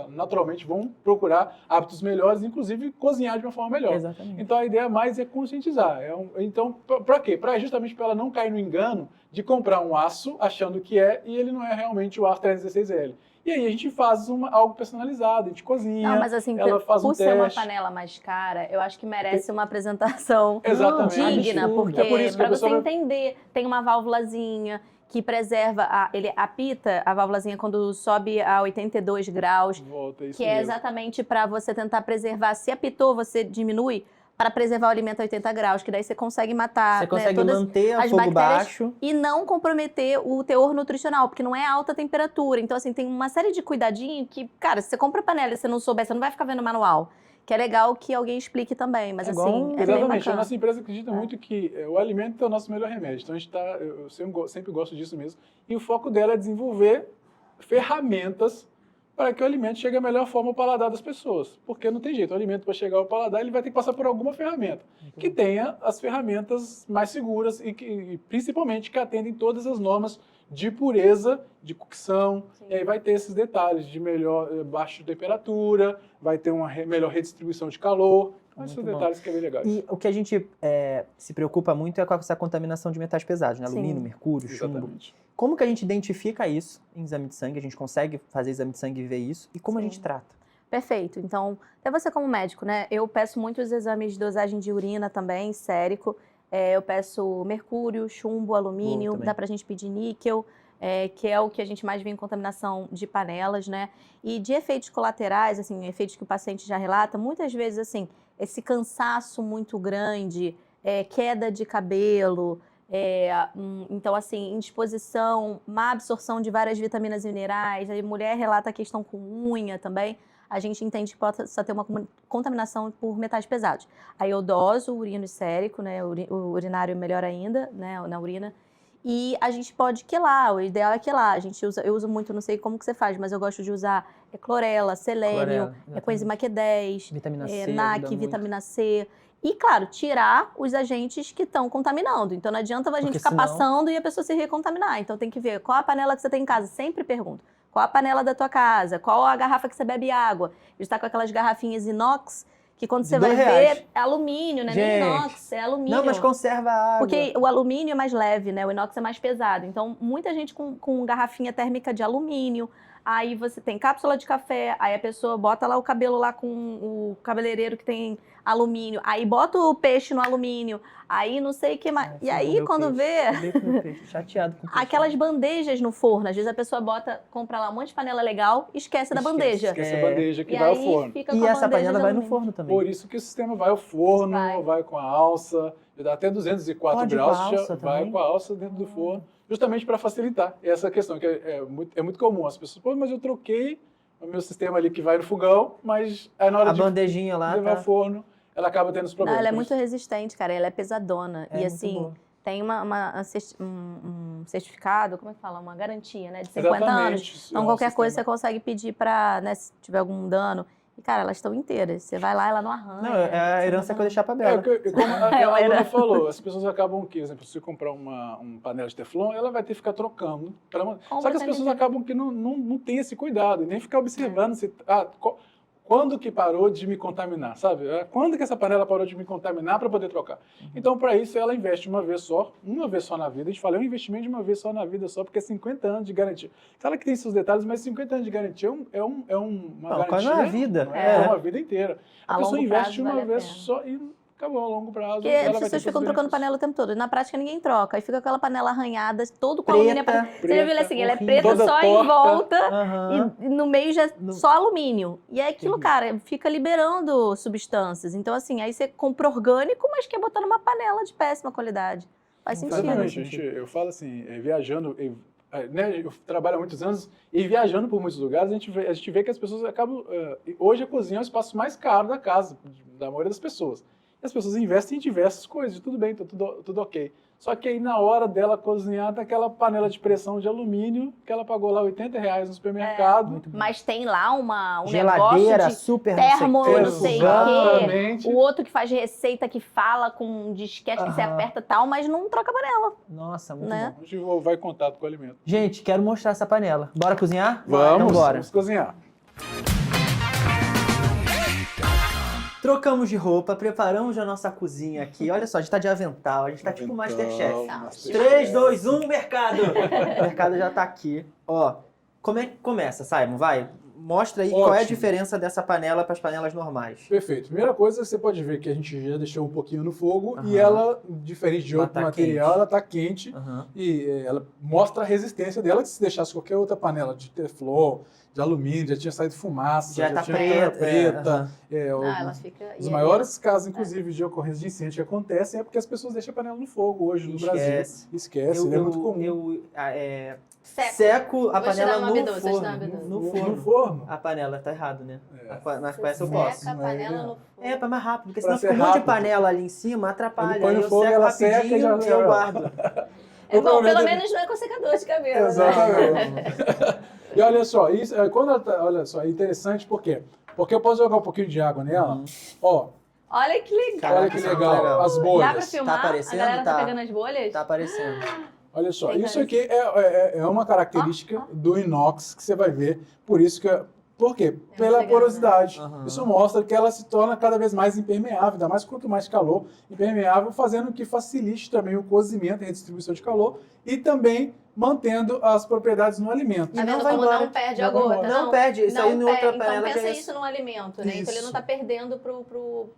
naturalmente vão procurar hábitos melhores, inclusive cozinhar de uma forma melhor. Exatamente. Então a ideia mais é conscientizar. Então, para quê? Justamente para ela não cair no engano de comprar um aço achando que é e ele não é realmente o aço 316L. E aí a gente faz algo personalizado, a gente cozinha, Não, mas assim, ela faz por um ser uma teste. panela mais cara, eu acho que merece uma apresentação Exatamente. digna, Absurdo. porque É por isso que para a você pessoa- entender, tem uma válvulazinha que preserva, ele apita a válvulazinha quando sobe a 82 graus, Volta, isso que é mesmo. exatamente para você tentar preservar. Se apitou, você diminui para preservar o alimento a 80 graus, que daí você consegue matar Você consegue todas manter a as fogo bactérias baixo. e não comprometer o teor nutricional, porque não é alta temperatura. Então, assim, tem uma série de cuidadinho que, cara, se você compra panela e você não souber, você não vai ficar vendo manual. Que é legal que alguém explique também, mas É igual assim, é bem Exatamente, a bacana. nossa empresa acredita muito que o alimento é o nosso melhor remédio. Então a gente eu sempre gosto disso mesmo. E o foco dela é desenvolver ferramentas para que o alimento chegue à melhor forma ao paladar das pessoas. Porque não tem jeito, o alimento para chegar ao paladar, ele vai ter que passar por alguma ferramenta. Que tenha as ferramentas mais seguras e principalmente que atendem todas as normas de pureza, de cocção. Sim. E aí vai ter esses detalhes de baixa temperatura, vai ter uma melhor redistribuição de calor. Então, esses Muito bom. detalhes que é bem legais. E o que a gente se preocupa muito é com essa contaminação de metais pesados, né? Sim. Alumínio, mercúrio, chumbo. Exatamente. Como que a gente identifica isso em exame de sangue? A gente consegue fazer exame de sangue e ver isso? E como a Sim. gente trata? Perfeito. Então, até você como médico, né? Eu peço muitos exames de dosagem de urina também, sérico. Eu peço mercúrio, chumbo, alumínio, também. dá pra gente pedir níquel, que é o que a gente mais vê em contaminação de panelas, né? E de efeitos colaterais, assim, efeitos que o paciente já relata, muitas vezes, assim, esse cansaço muito grande, queda de cabelo, então, assim, indisposição, má absorção de várias vitaminas e minerais, a mulher relata a questão com unha também. a gente entende que possa ter uma contaminação por metais pesados. A iodoso, o urino sérico, né, o urinário melhor ainda, né, na urina. E a gente pode quelar, o ideal é quelar. Eu uso muito, não sei como que você faz, mas eu gosto de usar clorela, selênio, coenzima Q10, Vitamina C, NAC, ajuda vitamina C. E, claro, tirar os agentes que estão contaminando. Então, não adianta a gente ficar passando e a pessoa se recontaminar. Então, tem que ver qual a panela que você tem em casa. Sempre pergunto. Qual a panela da tua casa? Qual a garrafa que você bebe água? A gente está com aquelas garrafinhas inox, que quando você vai ver, é alumínio, né? Nem inox, é alumínio. Não, mas conserva a água. Porque o alumínio é mais leve, né? O inox é mais pesado. Então, muita gente com garrafinha térmica de alumínio. Aí você tem cápsula de café, aí a pessoa bota lá o cabelo lá com o cabeleireiro que tem alumínio, aí bota o peixe no alumínio, aí não sei o que mais. E aí, quando vê... Chateado com o peixe. Aquelas bandejas no forno, às vezes a pessoa compra lá um monte de panela legal e esquece da bandeja. Esquece a bandeja que vai ao forno. E essa panela vai no forno também. Por isso que o sistema vai ao forno, vai com a alça, dá até 204 graus, já vai com a alça dentro do forno, justamente para facilitar essa questão, que é muito comum. As pessoas, pô, mas eu troquei o meu sistema ali que vai no fogão, mas aí na hora de bandejinha lá levar ao forno, ela acaba tendo os problemas. Não, ela é muito resistente, cara, ela é pesadona. E assim, tem um certificado, como é que fala? Uma garantia, né? De 50 anos. Então, qualquer coisa você consegue pedir para, né, se tiver algum dano. E, cara, elas estão inteiras. Você vai lá, ela não arranha. Não, é a herança que eu deixar pra Bela. Como a Luna falou, as pessoas acabam que, por exemplo, se você comprar uma panela de teflon, ela vai ter que ficar trocando. Só que as pessoas acabam que não têm esse cuidado, e nem ficar observando se... quando que parou de me contaminar, sabe? Quando que essa panela parou de me contaminar para poder trocar? Então, para isso, ela investe uma vez só na vida. A gente fala, é um investimento de uma vez só na vida só, porque é 50 anos de garantia. Claro que tem seus detalhes, mas 50 anos de garantia é uma garantia. Quase uma vida. É uma vida inteira. A pessoa investe uma vez só e acabou a longo prazo. Porque as pessoas ficam trocando panela o tempo todo. E na prática ninguém troca. Aí fica aquela panela arranhada, todo com alumínio. Você já viu assim? Ela é preta só em volta e no meio já só alumínio. E é aquilo, cara, fica liberando substâncias. Então, assim, aí você compra orgânico, mas quer botar numa panela de péssima qualidade. Faz sentido. Exatamente. Eu falo assim, viajando... né, eu trabalho há muitos anos e viajando por muitos lugares, a gente vê que as pessoas acabam... hoje a cozinha é o espaço mais caro da casa, da maioria das pessoas. E as pessoas investem em diversas coisas, tudo bem, tudo ok. Só que aí na hora dela cozinhar, tá aquela panela de pressão de alumínio que ela pagou lá R$80 no supermercado. Mas tem lá um geladeira negócio de super termo, não sei o quê. O outro que faz receita, que fala com um disquete que você aperta e tal, mas não troca panela. Nossa, muito né? bom. A gente vai em contato com o alimento. Gente, quero mostrar essa panela. Bora cozinhar? Vamos, então bora. Vamos cozinhar. Trocamos de roupa, preparamos a nossa cozinha aqui. Olha só, a gente tá de avental, a gente tá tipo Masterchef. 3, 2, 1, mercado! O mercado já tá aqui. Ó, como é que começa, Simon? Vai, mostra aí qual é a diferença dessa panela para as panelas normais. Perfeito. Primeira coisa, você pode ver que a gente já deixou um pouquinho no fogo e ela, diferente de outro material, ela tá quente e ela mostra a resistência dela, que se deixasse qualquer outra panela de teflon, de alumínio, já tinha saído fumaça, já tá tinha preta. Ela fica... Os maiores casos, inclusive, de ocorrência de incêndio que acontecem é porque as pessoas deixam a panela no fogo hoje no Brasil. Esquece, é muito comum. Seco a panela no forno. A panela, tá errado, né? Mas parece eu posso. Seca a panela no forno. Pra mais rápido, porque senão fica um monte de panela ali em cima, atrapalha. Ele põe no fogo, ela seca e já eu guardo. Bom, pelo menos não é com secador de cabelo. Exatamente. E olha só, isso, quando ela tá, olha só, é interessante por quê? Porque eu posso jogar um pouquinho de água nela, ó. Olha que legal. Caraca, olha que legal, as bolhas. Dá pra filmar? Tá aparecendo? A galera tá pegando as bolhas? Tá aparecendo. Olha só, isso aqui é uma característica do inox que você vai ver, por isso que... Por quê? Pela porosidade. Isso mostra que ela se torna cada vez mais impermeável, ainda mais quanto mais calor, impermeável, fazendo que facilite também o cozimento e a redistribuição de calor e também mantendo as propriedades no alimento. Tá vendo como não perde a gota? Não perde, isso aí no outra panela. Então pensa isso no alimento, né? Então ele não tá perdendo pro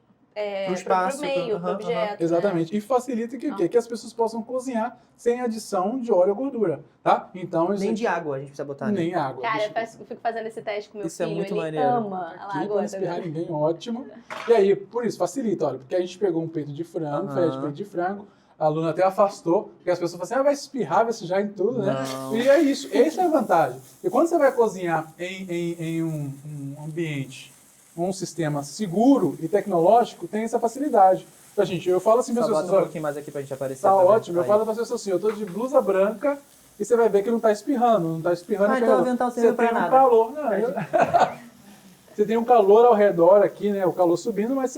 espaço, pro meio, pro objeto. Exatamente. Né? E facilita que as pessoas possam cozinhar sem adição de óleo ou gordura, tá? Então, nem de água a gente precisa botar. Nem água. Cara, eu fico fazendo esse teste com meu filho, é muito ele maneiro. ama. Aqui, pra não espirrar ninguém, ótimo. E aí, por isso, facilita, olha, porque a gente pegou um peito de frango, filé de peito de frango, a Luna até afastou, porque as pessoas falam assim, vai espirrar, vai sujar em tudo, né? Não. E é isso, essa é a vantagem. E quando você vai cozinhar em um ambiente, um sistema seguro e tecnológico, tem essa facilidade. Então, gente, eu falo assim, Só pessoas, bota um pouquinho mais aqui pra gente aparecer. tá pra ver. ótimo, eu Aí. falo para as pessoas assim, eu tô de blusa branca e você vai ver que não tá espirrando, não tá espirrando. Então o avental você serve tem pra um nada. calor, não, você tem um calor ao redor aqui, né? O calor subindo, mas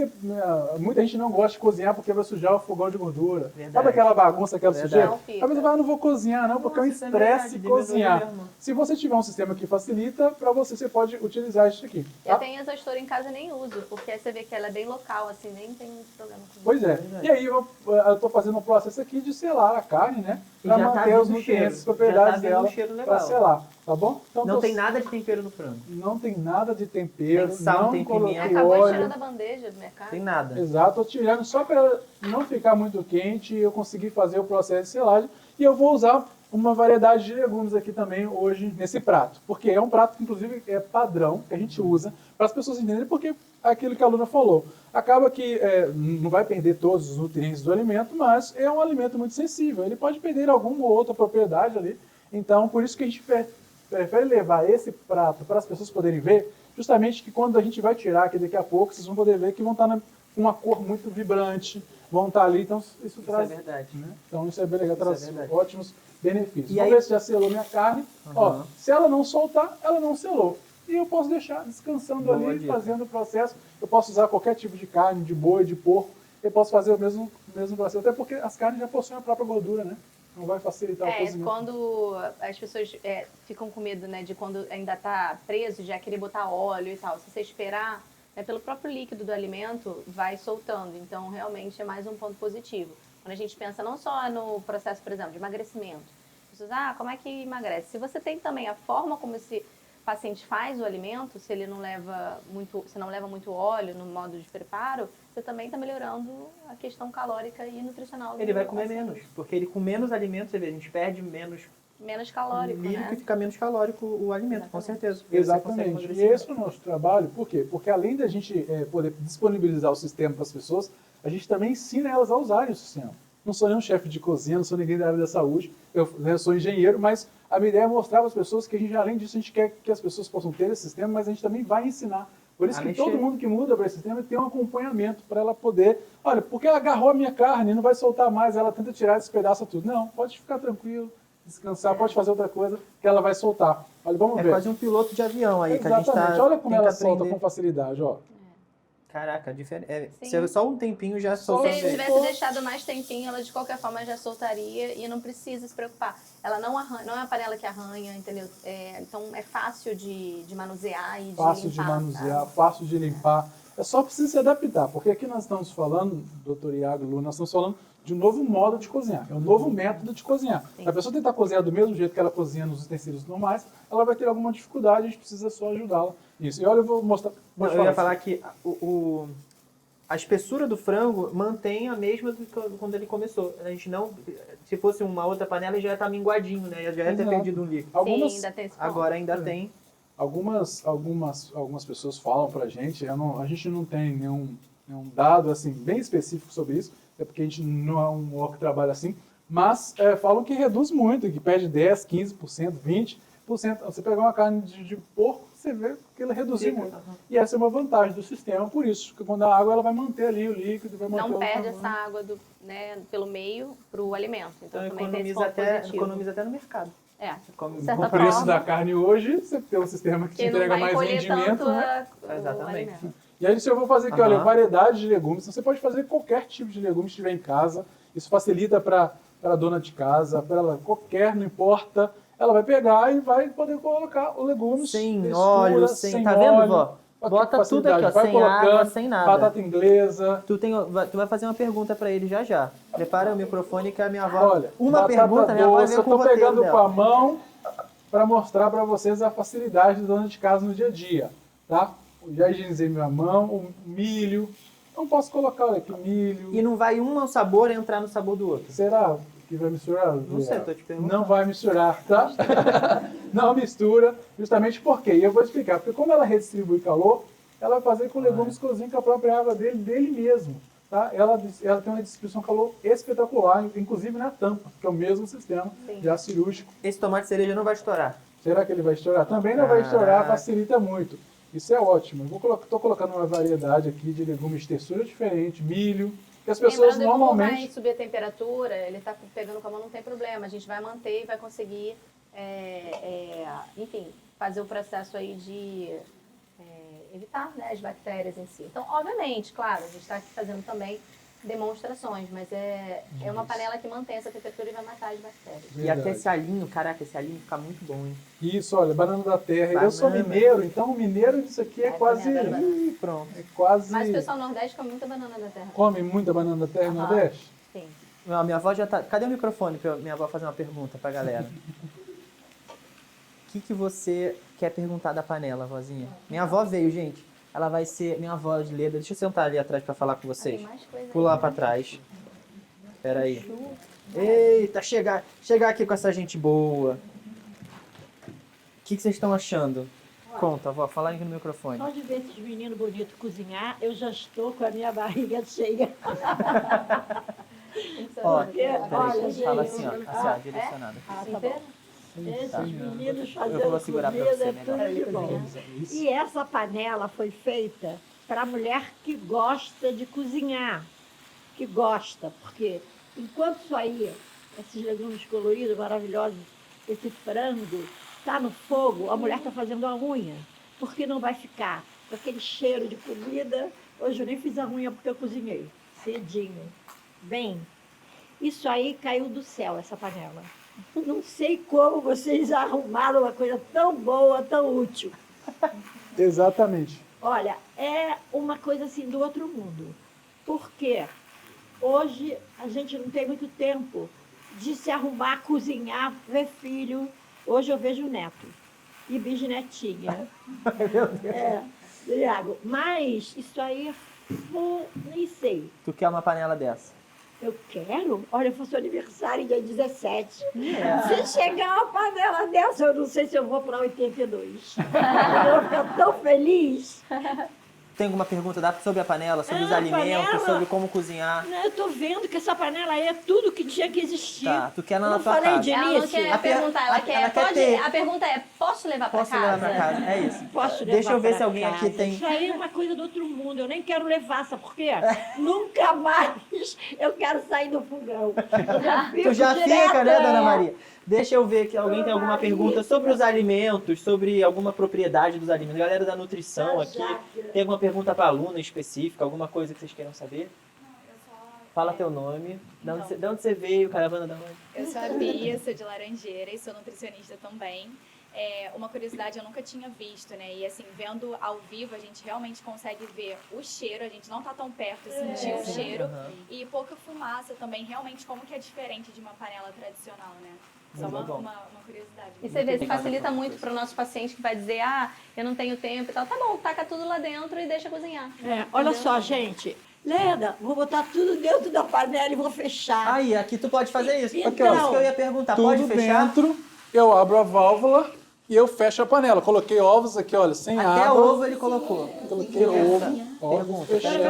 muita gente não gosta de cozinhar porque vai sujar o fogão de gordura. Verdade. Sabe aquela bagunça, aquela Verdade. sujeira? Não fica. A pessoa fala, não vou cozinhar não, porque é um Nossa, isso é estresse verdade, diminui cozinhar. mesmo. Se você tiver um sistema que facilita, para você pode utilizar isso aqui. Eu Tá? tenho exaustor em casa e nem uso, porque aí você vê que ela é bem local, assim, nem tem muito problema com isso. Pois é. Verdade. E aí eu tô fazendo um processo aqui de selar a carne, né? E Para já tá manter os vindo nutrientes, cheiro. as propriedades Já tá vindo dela, um cheiro para legal. selar, tá bom? Então, Não tem nada de tempero no frango. Não tem nada de tempero, Tem sal, não tem coloquei pimenta. Acabou de óleo. tirar da bandeja do mercado. Tem nada. Exato, tô tirando só para não ficar muito quente e eu conseguir fazer o processo de selagem. E eu vou usar uma variedade de legumes aqui também hoje nesse prato, porque é um prato que inclusive é padrão, que a gente usa para as pessoas entenderem, porque aquilo que a Luna falou, acaba que não vai perder todos os nutrientes do alimento, mas é um alimento muito sensível, ele pode perder alguma ou outra propriedade ali, então por isso que a gente prefere levar esse prato para as pessoas poderem ver, justamente que quando a gente vai tirar, que daqui a pouco vocês vão poder ver que vão estar com uma cor muito vibrante, vão estar ali, então isso traz... é verdade. né? Então isso é bem legal, Isso traz é verdade. ótimos benefícios. E Vamos aí- ver se já selou minha carne. Ó, se ela não soltar, ela não selou. E eu posso deixar descansando Boa ali, dica. fazendo o processo. Eu posso usar qualquer tipo de carne, de boi, de porco. Eu posso fazer o mesmo processo, até porque as carnes já possuem a própria gordura, né? Não vai facilitar o cozimento. Quando as pessoas ficam com medo, né, de quando ainda tá preso, já querer botar óleo e tal. Se você esperar, né, pelo próprio líquido do alimento, vai soltando. Então, realmente, é mais um ponto positivo. Quando a gente pensa não só no processo, por exemplo, de emagrecimento. As pessoas, como é que emagrece? Se você tem também a forma como esse paciente faz o alimento, se ele não leva muito óleo no modo de preparo, você também está melhorando a questão calórica e nutricional. Ele do vai comer paciente. menos, porque ele com menos alimentos, você vê, a gente perde menos Menos calórico, milho né? que fica menos calórico o alimento, com Exatamente. certeza. E aí você consegue Exatamente. E emagrecer. esse é o nosso trabalho, por quê? Porque além da gente poder disponibilizar o sistema para as pessoas, a gente também ensina elas a usarem o sistema. Não sou nenhum chefe de cozinha, não sou ninguém da área da saúde, eu sou engenheiro, mas a minha ideia é mostrar para as pessoas que a gente, além disso, a gente quer que as pessoas possam ter esse sistema, mas a gente também vai ensinar. Por isso A que mexer. todo mundo que muda para esse sistema tem um acompanhamento para ela poder... Olha, porque ela agarrou a minha carne, não vai soltar mais, ela tenta tirar, despedaça tudo. Não, pode ficar tranquilo, descansar, pode fazer outra coisa que ela vai soltar. Olha, vamos É ver. quase um piloto de avião aí, que a gente Exatamente, tá... olha como ela tenta solta aprender. com facilidade, ó. Caraca, diferente. Sim. Só um tempinho já Só soltou. Se Solta ele bem. tivesse deixado mais tempinho, ela de qualquer forma já soltaria e não precisa se preocupar. Ela não arranha, não é a panela que arranha, entendeu? Então é fácil de manusear e Fácil de de limpar. manusear, sabe? fácil de limpar. É só preciso se adaptar, porque aqui nós estamos falando, doutor Iago, Lu, nós estamos falando de um novo modo de cozinhar, é um novo método de cozinhar. Sim. Se a pessoa tentar cozinhar do mesmo jeito que ela cozinha nos utensílios normais, ela vai ter alguma dificuldade, a gente precisa só ajudá-la nisso. E olha, eu vou mostrar... Não, pode eu ia assim. falar que a espessura do frango mantém a mesma do que quando ele começou. A gente não... Se fosse uma outra panela, ele já ia estar minguadinho, né? Já ia ter Exato. perdido um líquido. Algumas, Sim, ainda tem esse ponto. Agora ainda tem. algumas pessoas falam pra gente, a gente não tem nenhum dado assim, bem específico sobre isso, é porque a gente não é um órgão que trabalha assim, mas falam que reduz muito, que perde 10%, 15%, 20%. Você pegar uma carne de porco, você vê que ele reduziu muito. E essa é uma vantagem do sistema, por isso, porque quando a água ela vai manter ali o líquido, vai manter Não o perde tamanho. essa água pelo meio para o alimento. Então, Então também tem esse economiza ponto até, positivo. economiza até no mercado. É. Come- Certa Com o preço forma. da carne hoje, você tem um sistema que te Que não entrega vai mais encolher rendimento, tanto né? o Exatamente. alimento. E aí eu vou fazer aqui, olha, Aham. variedade de legumes. Então, você pode fazer qualquer tipo de legume que tiver em casa. Isso facilita para a dona de casa, para ela, qualquer, não importa. Ela vai pegar e vai poder colocar o legume Sem textura, óleo, sem... Tá vendo, óleo. vó? Olha que Bota tudo aqui, ó. facilidade. Vai Sem água, colocando sem nada. batata inglesa. Tu vai fazer uma pergunta pra ele já já. Prepara o microfone que a minha avó... Olha, uma batata pergunta, minha avó doce. veio Eu com o estou roteiro pegando dela. com a mão para mostrar para vocês a facilidade da dona de casa no dia a dia, tá? Eu já higienizei minha mão, o milho. Não posso colocar, olha aqui, o milho. E não vai um sabor entrar no sabor do outro. Será que vai misturar? Não sei, tô te perguntando. Não vai misturar, tá? Não mistura, justamente porque, e eu vou explicar, porque como ela redistribui calor, ela vai fazer com legumes cozinhos com a própria água dele mesmo, tá? Ela tem uma distribuição de calor espetacular, inclusive na tampa, que é o mesmo sistema Sim. já cirúrgico. Esse tomate cereja não vai estourar. Será que ele vai estourar? Também não vai estourar, Caraca. facilita muito. Isso é ótimo. Estou colocando uma variedade aqui de legumes de textura diferente, milho, que as pessoas Lembrando que como vai normalmente... subir a temperatura, ele está pegando com a mão, não tem problema. A gente vai manter e vai conseguir, enfim, fazer o processo aí de evitar, né, as bactérias em si. Então, obviamente, claro, a gente está aqui fazendo também demonstrações, mas é uma panela que mantém essa temperatura e vai matar as bactérias. E até esse alinho, caraca, esse alinho fica muito bom, hein? Isso, olha, banana da terra. Banana. Eu sou mineiro, então o mineiro disso aqui é quase... Ih, pronto. É quase... Mas o pessoal do Nordeste come muita banana da terra. Come muita banana da terra no Nordeste? Sim. Não, minha avó já tá... Cadê o microfone pra minha avó fazer uma pergunta pra galera? O que você quer perguntar da panela, vozinha? Minha avó veio, gente. Ela vai ser minha avó de Leda. Deixa eu sentar ali atrás pra falar com vocês. Tem mais coisa aí. Pula lá pra trás. Pera aí. Eita, chegar aqui com essa gente boa. O que vocês estão achando? Conta, avó, fala aí no microfone. Só de ver esses meninos bonitos cozinhar, eu já estou com a minha barriga cheia. Ó, Porque, peraí, olha, fala gente, assim, ó, direcionada. Ah, tá bom. Esses Tá. meninos Eu fazendo vou segurar pra comida você é melhor. tudo de bom. Isso. E essa panela foi feita para mulher que gosta de cozinhar. Que gosta, porque enquanto isso aí, esses legumes coloridos, maravilhosos, esse frango, está no fogo, a mulher está fazendo a unha. Porque não vai ficar com aquele cheiro de comida. Hoje eu nem fiz a unha porque eu cozinhei cedinho. Bem, isso aí caiu do céu, essa panela. Não sei como vocês arrumaram uma coisa tão boa, tão útil. Exatamente. Olha, é uma coisa assim do outro mundo. Porque hoje a gente não tem muito tempo de se arrumar, cozinhar, ver filho. Hoje eu vejo neto e bisnetinha. Iago, mas isso aí nem sei. Tu quer uma panela dessa? Eu quero? Olha, eu faço aniversário dia 17. Se chegar uma panela dessa, eu não sei se eu vou para 82. Eu vou ficar tão feliz. Tem alguma pergunta sobre a panela, sobre os Ah, alimentos, panela? sobre como cozinhar? Eu tô vendo que essa panela aí é tudo que tinha que existir. Tá, tu quer na Não tua falei casa. de Ela não início. quer perguntar, ela quer ter. A pergunta é, posso levar pra Posso casa? levar pra casa? É isso. Posso levar Deixa eu ver pra se alguém casa. aqui tem... Isso aí é uma coisa do outro mundo. Eu nem quero levar, sabe por quê? Nunca mais eu quero sair do fogão. Tu já fica, né, Dona é. Maria? Deixa eu ver que alguém tem alguma pergunta sobre os alimentos, sobre alguma propriedade dos alimentos. Galera da nutrição aqui, tem alguma pergunta para aluna específica, alguma coisa que vocês queiram saber? Fala teu nome, de onde você veio, caravana da onde? Eu sou a Bia, sou de Laranjeira e sou nutricionista também. Uma curiosidade eu nunca tinha visto, né? E assim, vendo ao vivo, a gente realmente consegue ver o cheiro, a gente não tá tão perto de sentir o cheiro. E pouca fumaça também, realmente como que é diferente de uma panela tradicional, né? Só Muito bom. uma curiosidade. E você vê, isso facilita muito para o nosso paciente que vai dizer, eu não tenho tempo e tal. Tá bom, taca tudo lá dentro e deixa cozinhar. Olha só, gente. Leda, vou botar tudo dentro da panela e vou fechar. Aí, aqui tu pode fazer isso. Então, Aqui, ó, isso que eu ia perguntar, Tudo pode fechar? dentro, eu abro a válvula e eu fecho a panela. Coloquei ovos aqui, olha, sem Até água. ovo ele colocou. Coloquei ovo. Pergunta, fechei.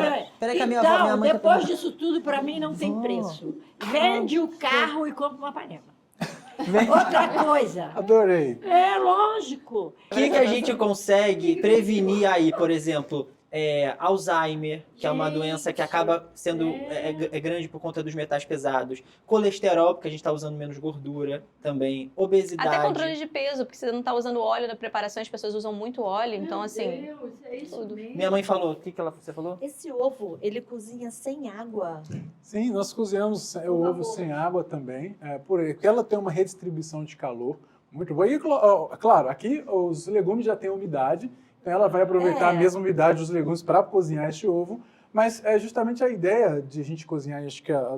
Peraí que a minha então, avó, minha mãe tá depois perguntando. disso tudo, para mim, não tem preço. Vende o carro e compra uma panela. Vem. Outra coisa. Adorei. É lógico. O que a gente consegue prevenir aí, por exemplo, Alzheimer, que é uma doença que acaba sendo grande por conta dos metais pesados, colesterol, porque a gente está usando menos gordura também, obesidade. Até controle de peso, porque você não tá usando óleo da preparação, as pessoas usam muito óleo, então assim... Deus, é isso tudo. mesmo. Minha mãe falou, o que você falou? Esse ovo, ele cozinha sem água. Sim, nós cozinhamos o ovo sem água também, porque ela tem uma redistribuição de calor muito boa. E, claro, aqui os legumes já têm umidade, então ela vai aproveitar a mesma umidade dos legumes para cozinhar este ovo, mas é justamente a ideia de a gente cozinhar, e acho que a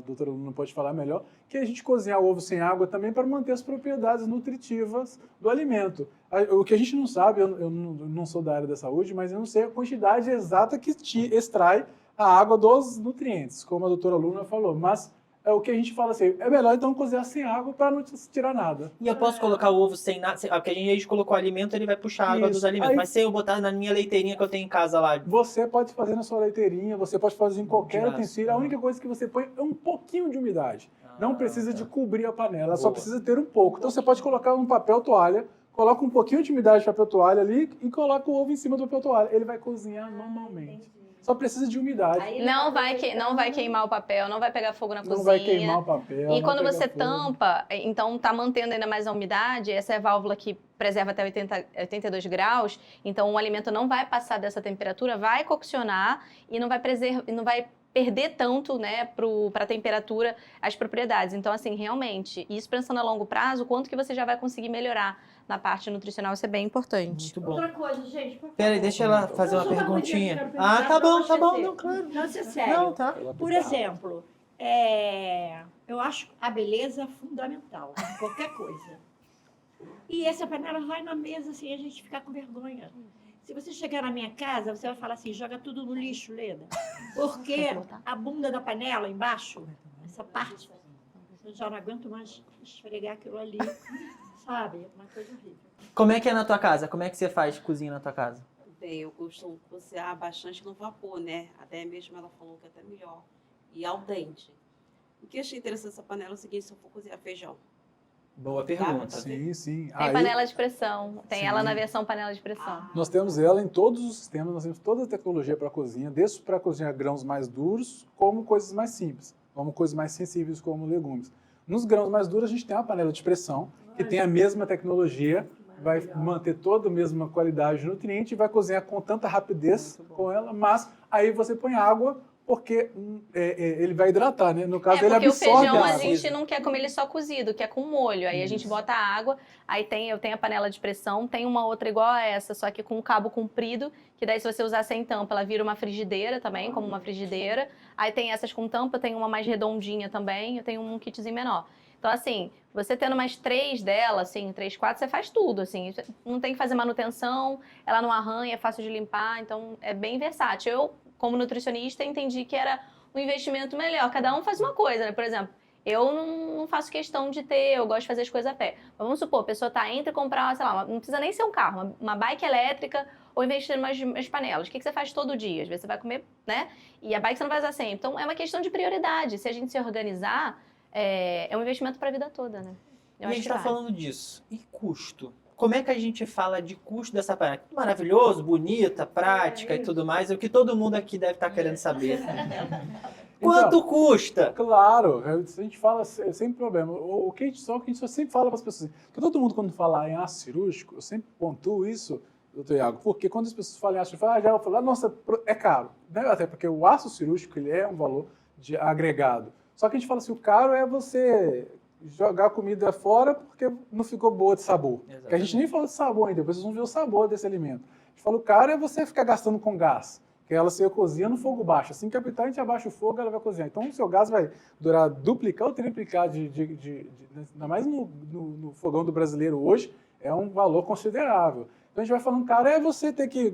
doutora Luna pode falar melhor, que é a gente cozinhar o ovo sem água também para manter as propriedades nutritivas do alimento. O que a gente não sabe, eu não sou da área da saúde, mas eu não sei a quantidade exata que extrai a água dos nutrientes, como a doutora Luna falou, mas o que a gente fala assim, é melhor então cozinhar sem água para não tirar nada. E eu posso colocar o ovo sem nada, porque a gente colocou alimento, ele vai puxar a água dos alimentos, Aí- mas se eu botar na minha leiteirinha que eu tenho em casa lá, Você pode fazer na sua leiteirinha, você pode fazer em qualquer Graças. utensílio, a única coisa que você põe é um pouquinho de umidade. Não precisa de cobrir a panela, só Boa. precisa ter um pouco. Então você pode colocar um papel toalha, coloca um pouquinho de umidade de papel toalha ali e coloca o ovo em cima do papel toalha. Ele vai cozinhar normalmente. Só precisa de umidade. Não vai queimar o papel, não vai pegar fogo na cozinha. Não vai queimar o papel. E quando não você pega fogo. tampa, então tá mantendo ainda mais a umidade, essa é a válvula que preserva até 82 graus, então o alimento não vai passar dessa temperatura, vai coccionar e não vai perder tanto, né, para a temperatura, as propriedades. Então, assim, realmente, isso pensando a longo prazo, quanto que você já vai conseguir melhorar na parte nutricional, isso é bem importante. Muito bom. Outra coisa, gente. por Peraí, favor. deixa ela fazer uma Só coisa que eu perguntinha. quero perguntar Ah, tá pra bom, você. não, claro. Não, isso é sério. Não, tá. Por exemplo, eu acho a beleza fundamental em qualquer coisa. E essa panela vai na mesa sem a gente ficar com vergonha. Se você chegar na minha casa, você vai falar assim, joga tudo no lixo, Leda. Porque a bunda da panela embaixo, essa parte, eu já não aguento mais esfregar aquilo ali, sabe? Uma coisa horrível. Como é que é na tua casa? Como é que você faz cozinha na tua casa? Bem, eu costumo cozinhar bastante no vapor, né? Até mesmo ela falou que é até melhor. E ao dente. O que eu achei interessante dessa panela é o seguinte, se eu for cozinhar feijão. Boa pergunta. Sim, sim. Tem Aí, panela de pressão, tem Sim. ela na versão panela de pressão. nós temos ela em todos os sistemas, nós temos toda a tecnologia para cozinha, desde para cozinhar grãos mais duros, como coisas mais simples, como coisas mais sensíveis, como legumes. Nos grãos mais duros, a gente tem uma panela de pressão, que tem a mesma tecnologia, vai manter toda a mesma qualidade de nutriente e vai cozinhar com tanta rapidez com ela, mas aí você põe água, porque ele vai hidratar, né? No caso, ele Porque o absorve feijão a a água. gente não quer comer ele só cozido, quer com molho. Aí a gente bota a água, aí eu tenho a panela de pressão, tem uma outra igual a essa, só que com um cabo comprido, que daí se você usar sem tampa, ela vira uma frigideira também, como uma frigideira. Aí tem essas com tampa, tem uma mais redondinha também, eu tenho um kitzinho menor. Então, assim, você tendo mais 3 dela, assim, 3, 4, você faz tudo, assim. Não tem que fazer manutenção, ela não arranha, é fácil de limpar, então é bem versátil. Eu, como nutricionista, entendi que era um investimento melhor. Cada um faz uma coisa, né? Por exemplo, eu não faço questão de ter, eu gosto de fazer as coisas a pé. Mas vamos supor, a pessoa tá entre comprar, sei lá, não precisa nem ser um carro, uma bike elétrica ou investir em umas panelas. O que você faz todo dia? Às vezes você vai comer, né? E a bike você não vai usar sempre. Então, é uma questão de prioridade. Se a gente se organizar, é um investimento para a vida toda, né? E a gente tá falando disso. E custo? Como é que a gente fala de custo dessa panela? Maravilhoso, bonita, prática e tudo mais. É o que todo mundo aqui deve estar querendo saber. Quanto custa? Claro, a gente fala sem problema. O que a gente só sempre fala para as pessoas. Porque todo mundo, quando fala em ácido cirúrgico, eu sempre pontuo isso, doutor Iago, porque quando as pessoas falam em ácido cirúrgico, já vou falar, nossa, é caro. Até porque o ácido cirúrgico ele é um valor agregado. Só que a gente fala assim, o caro é você jogar a comida fora porque não ficou boa de sabor. Exatamente. Porque a gente nem falou de sabor ainda, vocês vão ver o sabor desse alimento. A gente fala, o caro é você ficar gastando com gás, que ela se cozinha no fogo baixo. Assim que apitar, a gente abaixa o fogo, ela vai cozinhar. Então o seu gás vai durar duplicar ou triplicar, ainda mais no fogão do brasileiro hoje, é um valor considerável. Então a gente vai falando, cara, é você ter que...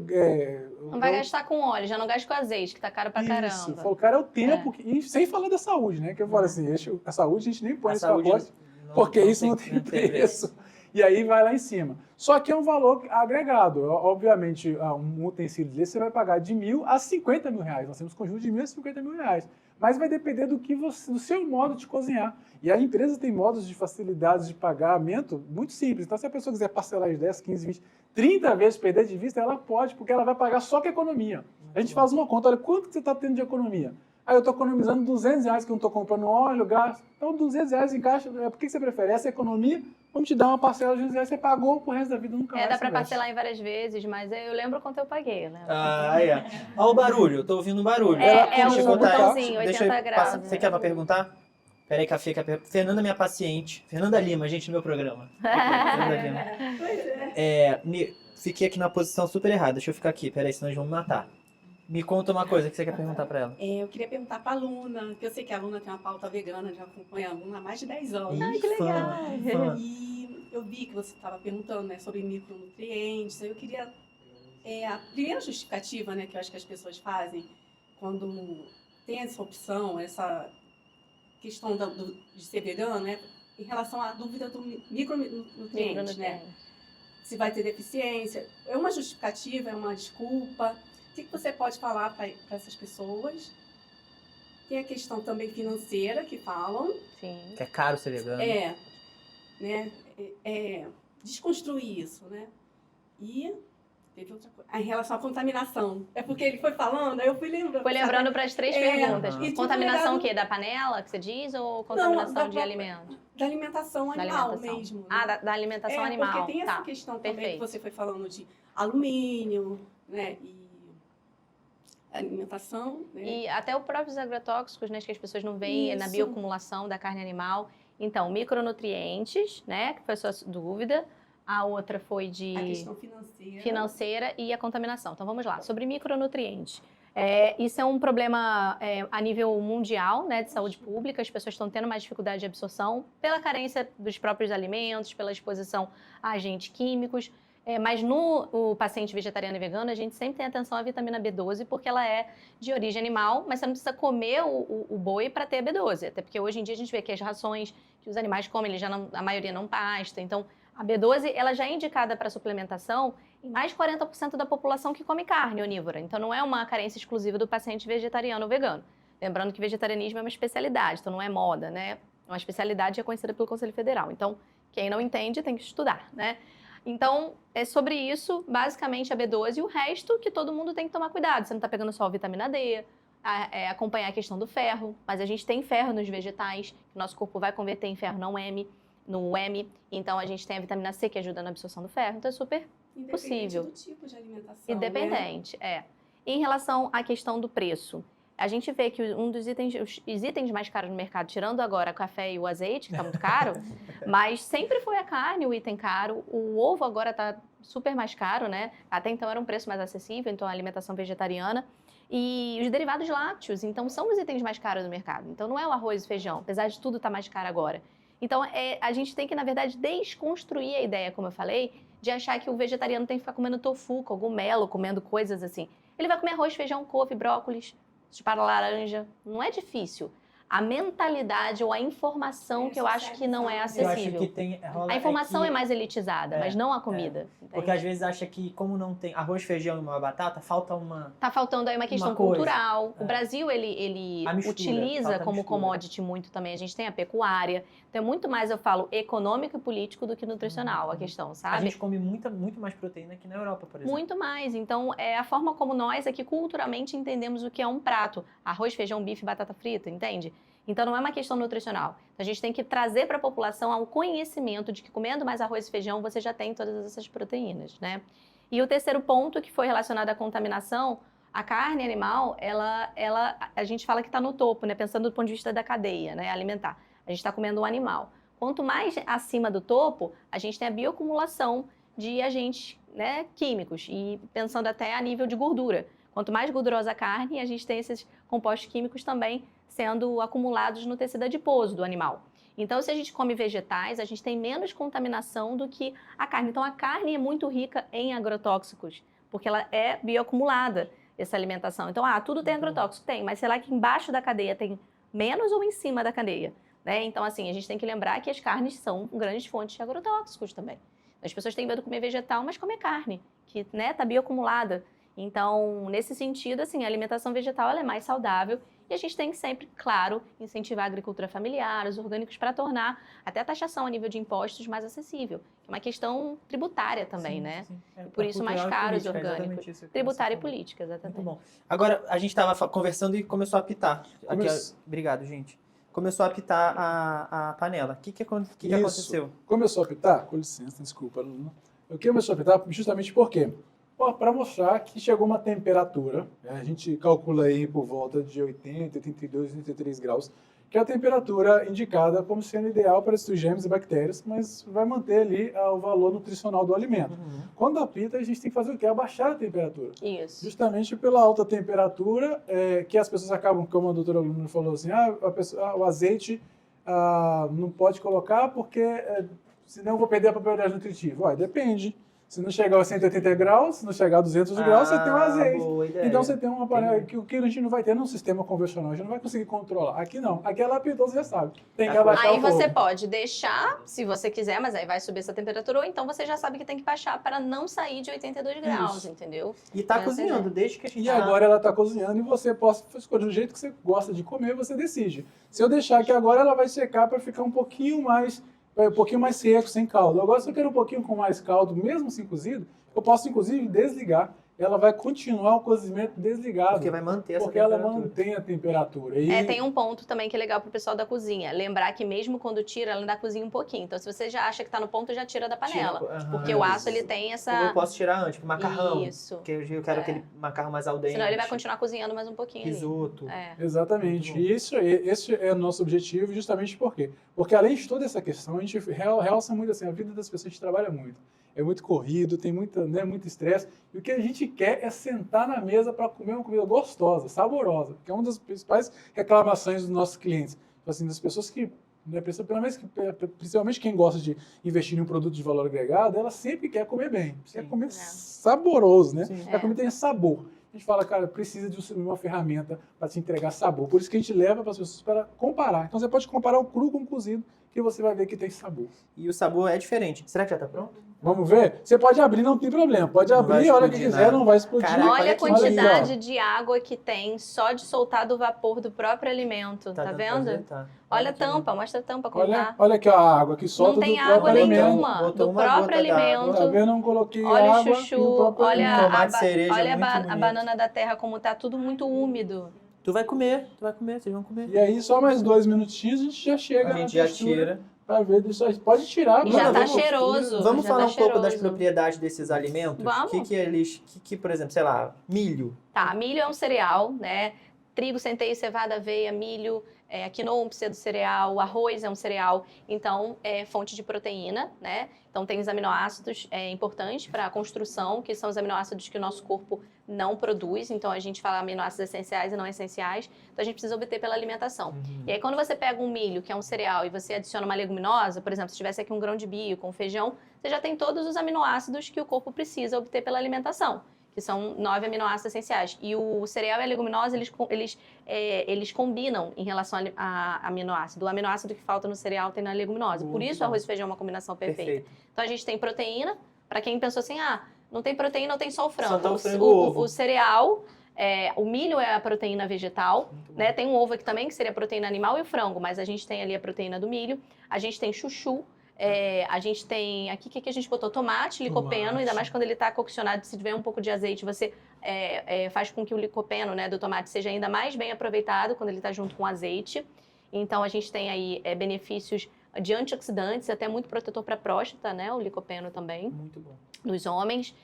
não vai gastar com óleo, já não gasta com azeite, que tá caro pra caramba. Isso, falo, cara, é o tempo, e sem falar da saúde, né? Que eu falo assim, a saúde a gente nem põe nesse pacote, porque isso não tem preço. E aí vai lá em cima. Só que é um valor agregado. Obviamente, um utensílio desse você vai pagar de R$1.000 a R$50.000. Nós temos conjunto de R$1.000 a R$50.000. Mas vai depender do seu modo de cozinhar. E a empresa tem modos de facilidades de pagamento muito simples. Então, se a pessoa quiser parcelar de 10, 15, 20, 30 vezes perder de vista, ela pode, porque ela vai pagar só com economia. A gente faz uma conta, olha, quanto que você está tendo de economia? Aí eu estou economizando R$200 que eu não estou comprando óleo, gás. Então, R$200 em caixa, por que você prefere? Essa economia, vamos te dar uma parcela de R$200, você pagou pro resto da vida, nunca mais. Dá para parcelar em várias vezes, mas eu lembro quanto eu paguei, né? É. Olha o barulho, eu tô ouvindo um barulho. É um botãozinho, 80 graus. Você quer pra perguntar? Peraí que a Fê quer perguntar. Fernanda, minha paciente. Fernanda Lima, gente, no meu programa. Fernanda Lima. Fiquei aqui na posição super errada. Deixa eu ficar aqui, peraí, senão eles vão me matar. Me conta uma coisa que você quer perguntar para ela. Eu queria perguntar para a aluna, que eu sei que a aluna tem uma pauta vegana, já acompanha a aluna há mais de 10 anos. Ai, que legal! E eu vi que você estava perguntando, né, sobre micronutrientes. Eu queria... a primeira justificativa, né, que eu acho que as pessoas fazem quando tem essa opção, essa questão de ser vegano, né, em relação à dúvida do micronutriente, né? Se vai ter deficiência. É uma justificativa, é uma desculpa. O que você pode falar para essas pessoas? Tem a questão também financeira que falam. Sim. Que é caro ser vegano. Né? desconstruir isso, né? E teve outra coisa. Em relação à contaminação. É porque ele foi falando, aí eu fui lembrando. Foi lembrando para as 3 perguntas. E Contaminação ligado... o quê? Da panela, que você diz, ou contaminação Não, de alimentos? Da alimentação animal mesmo. Né? Ah, da alimentação animal. Porque tem essa questão também que você foi falando de alumínio, né? E alimentação. Né? E até os próprios agrotóxicos, né? Que as pessoas não veem na bioacumulação da carne animal. Então, micronutrientes, né? Que foi a sua dúvida. A outra foi de... A questão financeira e a contaminação. Então, vamos lá. Sobre micronutrientes. Isso é um problema a nível mundial, né, de saúde pública. As pessoas estão tendo mais dificuldade de absorção pela carência dos próprios alimentos, pela exposição a agentes químicos. Mas no paciente vegetariano e vegano, a gente sempre tem atenção à vitamina B12, porque ela é de origem animal, mas você não precisa comer o boi para ter a B12. Até porque hoje em dia a gente vê que as rações que os animais comem, a maioria não pasta. Então, a B12 ela já é indicada para suplementação em mais de 40% da população que come carne onívora. Então, não é uma carência exclusiva do paciente vegetariano ou vegano. Lembrando que vegetarianismo é uma especialidade, então não é moda, né? É uma especialidade reconhecida pelo Conselho Federal. Então, quem não entende tem que estudar, né? Então, é sobre isso, basicamente, a B12 e o resto que todo mundo tem que tomar cuidado. Você não está pegando só a vitamina D, acompanhar a questão do ferro, mas a gente tem ferro nos vegetais, que o nosso corpo vai converter em ferro no M, então a gente tem a vitamina C que ajuda na absorção do ferro, então é super possível. Do tipo de alimentação, independente, né? Em relação à questão do preço, a gente vê que um dos itens mais caros no mercado, tirando agora o café e o azeite, que está muito caro, mas sempre foi a carne o item caro, o ovo agora está super mais caro, né? Até então era um preço mais acessível, então a alimentação vegetariana. E os derivados lácteos, então, são os itens mais caros do mercado. Então, não é o arroz e feijão, apesar de tudo estar mais caro agora. Então, a gente tem que, na verdade, desconstruir a ideia, como eu falei, de achar que o vegetariano tem que ficar comendo tofu, cogumelo, comendo coisas assim. Ele vai comer arroz, feijão, couve, brócolis, para laranja. Não é difícil. A mentalidade ou a informação que eu acho que não é acessível. Eu acho que a informação é mais elitizada, mas não a comida. Porque às vezes acha que como não tem arroz, feijão e uma batata, falta uma... Tá faltando aí uma questão cultural. O Brasil, ele utiliza como commodity muito também. A gente tem a pecuária. Então é muito mais, eu falo, econômico e político do que nutricional a questão, sabe? A gente come muito mais proteína que na Europa, por exemplo. Muito mais. Então é a forma como nós aqui culturalmente entendemos o que é um prato. Arroz, feijão, bife, batata frita, entende? Então não é uma questão nutricional. A gente tem que trazer para a população o conhecimento de que comendo mais arroz e feijão você já tem todas essas proteínas, né? E o terceiro ponto que foi relacionado à contaminação, a carne animal, a gente fala que está no topo, né? Pensando do ponto de vista da cadeia, né? Alimentar. A gente está comendo um animal. Quanto mais acima do topo, a gente tem a bioacumulação de agentes, né, químicos e pensando até a nível de gordura. Quanto mais gordurosa a carne, a gente tem esses compostos químicos também sendo acumulados no tecido adiposo do animal. Então, se a gente come vegetais, a gente tem menos contaminação do que a carne. Então, a carne é muito rica em agrotóxicos, porque ela é bioacumulada, essa alimentação. Então, tudo tem agrotóxico? Tem, mas será que embaixo da cadeia tem menos ou em cima da cadeia? Né? Então, assim, a gente tem que lembrar que as carnes são grandes fontes de agrotóxicos também. As pessoas têm medo de comer vegetal, mas comer carne, que está bioacumulada. Então, nesse sentido, assim, a alimentação vegetal ela é mais saudável e a gente tem que sempre, claro, incentivar a agricultura familiar, os orgânicos, para tornar até a taxação a nível de impostos mais acessível. É uma questão tributária também, né? Sim. Por isso mais caros os orgânicos. Tributária e política, exatamente. Muito bom. Agora, a gente estava conversando e começou a apitar. Obrigado, gente. Começou a apitar a panela. O que aconteceu? Começou a apitar? Com licença, desculpa, Luna. O que começou a apitar justamente por quê? Para mostrar que chegou uma temperatura, a gente calcula aí por volta de 80, 82, 83 graus, que é a temperatura indicada como sendo ideal para esses germes e bactérias, mas vai manter ali o valor nutricional do alimento. Quando apita, a gente tem que fazer o quê? Abaixar a temperatura. Isso. Justamente pela alta temperatura, que as pessoas acabam, como a doutora Luna falou assim, o azeite não pode colocar porque senão eu vou perder a propriedade nutritiva. Depende. Se não chegar a 180 graus, se não chegar a 200 graus, você tem um azeite. Então você tem uma panela que o que a gente não vai ter num sistema convencional, a gente não vai conseguir controlar. Aqui não. Aqui ela apitou, você já sabe. Tem que abaixar o fogo. Aí você pode deixar, se você quiser, mas aí vai subir essa temperatura, ou então você já sabe que tem que baixar para não sair de 82 graus, entendeu? E tá cozinhando, desde que a gente... E agora ela tá cozinhando e você pode escolher do jeito que você gosta de comer, você decide. Se eu deixar aqui agora, ela vai secar para ficar um pouquinho mais um pouquinho mais seco, sem caldo. Agora, se eu quero um pouquinho com mais caldo, mesmo assim cozido, eu posso, inclusive, desligar. Ela vai continuar o cozimento desligado. Porque vai manter essa Porque temperatura. ela mantém a temperatura. E... Tem um ponto também que é legal pro pessoal da cozinha. Lembrar que mesmo quando tira, ela ainda cozinha um pouquinho. Então, se você já acha que tá no ponto, já tira da panela. Porque o aço, ele tem essa... Como eu posso tirar antes? Macarrão. Isso. Porque eu quero aquele macarrão mais al dente. Senão ele vai continuar cozinhando mais um pouquinho Risoto. ali. Exatamente. E esse é o nosso objetivo, justamente por quê? Porque além de toda essa questão, a gente realça muito assim, a vida das pessoas, a gente trabalha muito. É muito corrido, tem muito estresse. E o que a gente quer é sentar na mesa para comer uma comida gostosa, saborosa. Que é uma das principais reclamações dos nossos clientes. Assim, das pessoas que, né, principalmente quem gosta de investir em um produto de valor agregado, ela sempre quer comer bem. Quer comer saboroso, né? Quer comer tenha sabor. A gente fala, cara, precisa de uma ferramenta para te entregar sabor. Por isso que a gente leva para as pessoas para comparar. Então você pode comparar o cru com o cozido, que você vai ver que tem sabor. E o sabor é diferente. Será que já tá pronto? Vamos ver? Você pode abrir, não tem problema. Pode abrir a hora que quiser, não vai explodir. Caraca, Olha a aqui, quantidade de água que tem só de soltar do vapor do próprio alimento. Tá dando vendo? pra ver? Tá. Olha a tampa, mostra a tampa como tá. Olha aqui a água que solta Não tem do próprio água alimento. nenhuma Botou do uma próprio gota d'água. alimento. Tá vendo? Eu não coloquei Olha água o chuchu, e o próprio olha, alimento. Tomate cereja olha muito a bonito. banana da terra como tá tudo muito úmido. Tu vai comer, vocês vão comer. E aí, só mais 2 minutinhos, a gente já chega A gente já tira. Pra ver, pode tirar. E já mano, tá vamos- cheiroso. Vamos já falar tá um pouco das cheiroso. propriedades desses alimentos? Vamos. Que, por exemplo, sei lá, milho. Tá, milho é um cereal, né? Trigo, centeio, cevada, aveia, milho, quinoa, um pseudo-cereal, arroz é um cereal, então é fonte de proteína, né? Então tem os aminoácidos importantes para a construção, que são os aminoácidos que o nosso corpo não produz, então a gente fala aminoácidos essenciais e não essenciais, então a gente precisa obter pela alimentação. E aí quando você pega um milho, que é um cereal, e você adiciona uma leguminosa, por exemplo, se tivesse aqui um grão de bico, um feijão, você já tem todos os aminoácidos que o corpo precisa obter pela alimentação, que são 9 aminoácidos essenciais. E o cereal e a leguminosa, eles combinam em relação a aminoácido. O aminoácido que falta no cereal tem na leguminosa. Por isso, arroz e feijão é uma combinação perfeita. Então, a gente tem proteína. Para quem pensou assim, não tem proteína, não tem só o frango. Só tá o frango, ovo. O cereal, o milho é a proteína vegetal, né? Tem um ovo aqui também, que seria a proteína animal, e o frango. Mas a gente tem ali a proteína do milho. A gente tem chuchu. A gente tem aqui, o que a gente botou? Tomate, licopeno, ainda mais quando ele está coccionado, se tiver um pouco de azeite, você faz com que o licopeno, né, do tomate seja ainda mais bem aproveitado quando ele está junto com o azeite. Então a gente tem aí benefícios de antioxidantes, até muito protetor para a próstata, né, o licopeno também. Muito bom. Nos homens.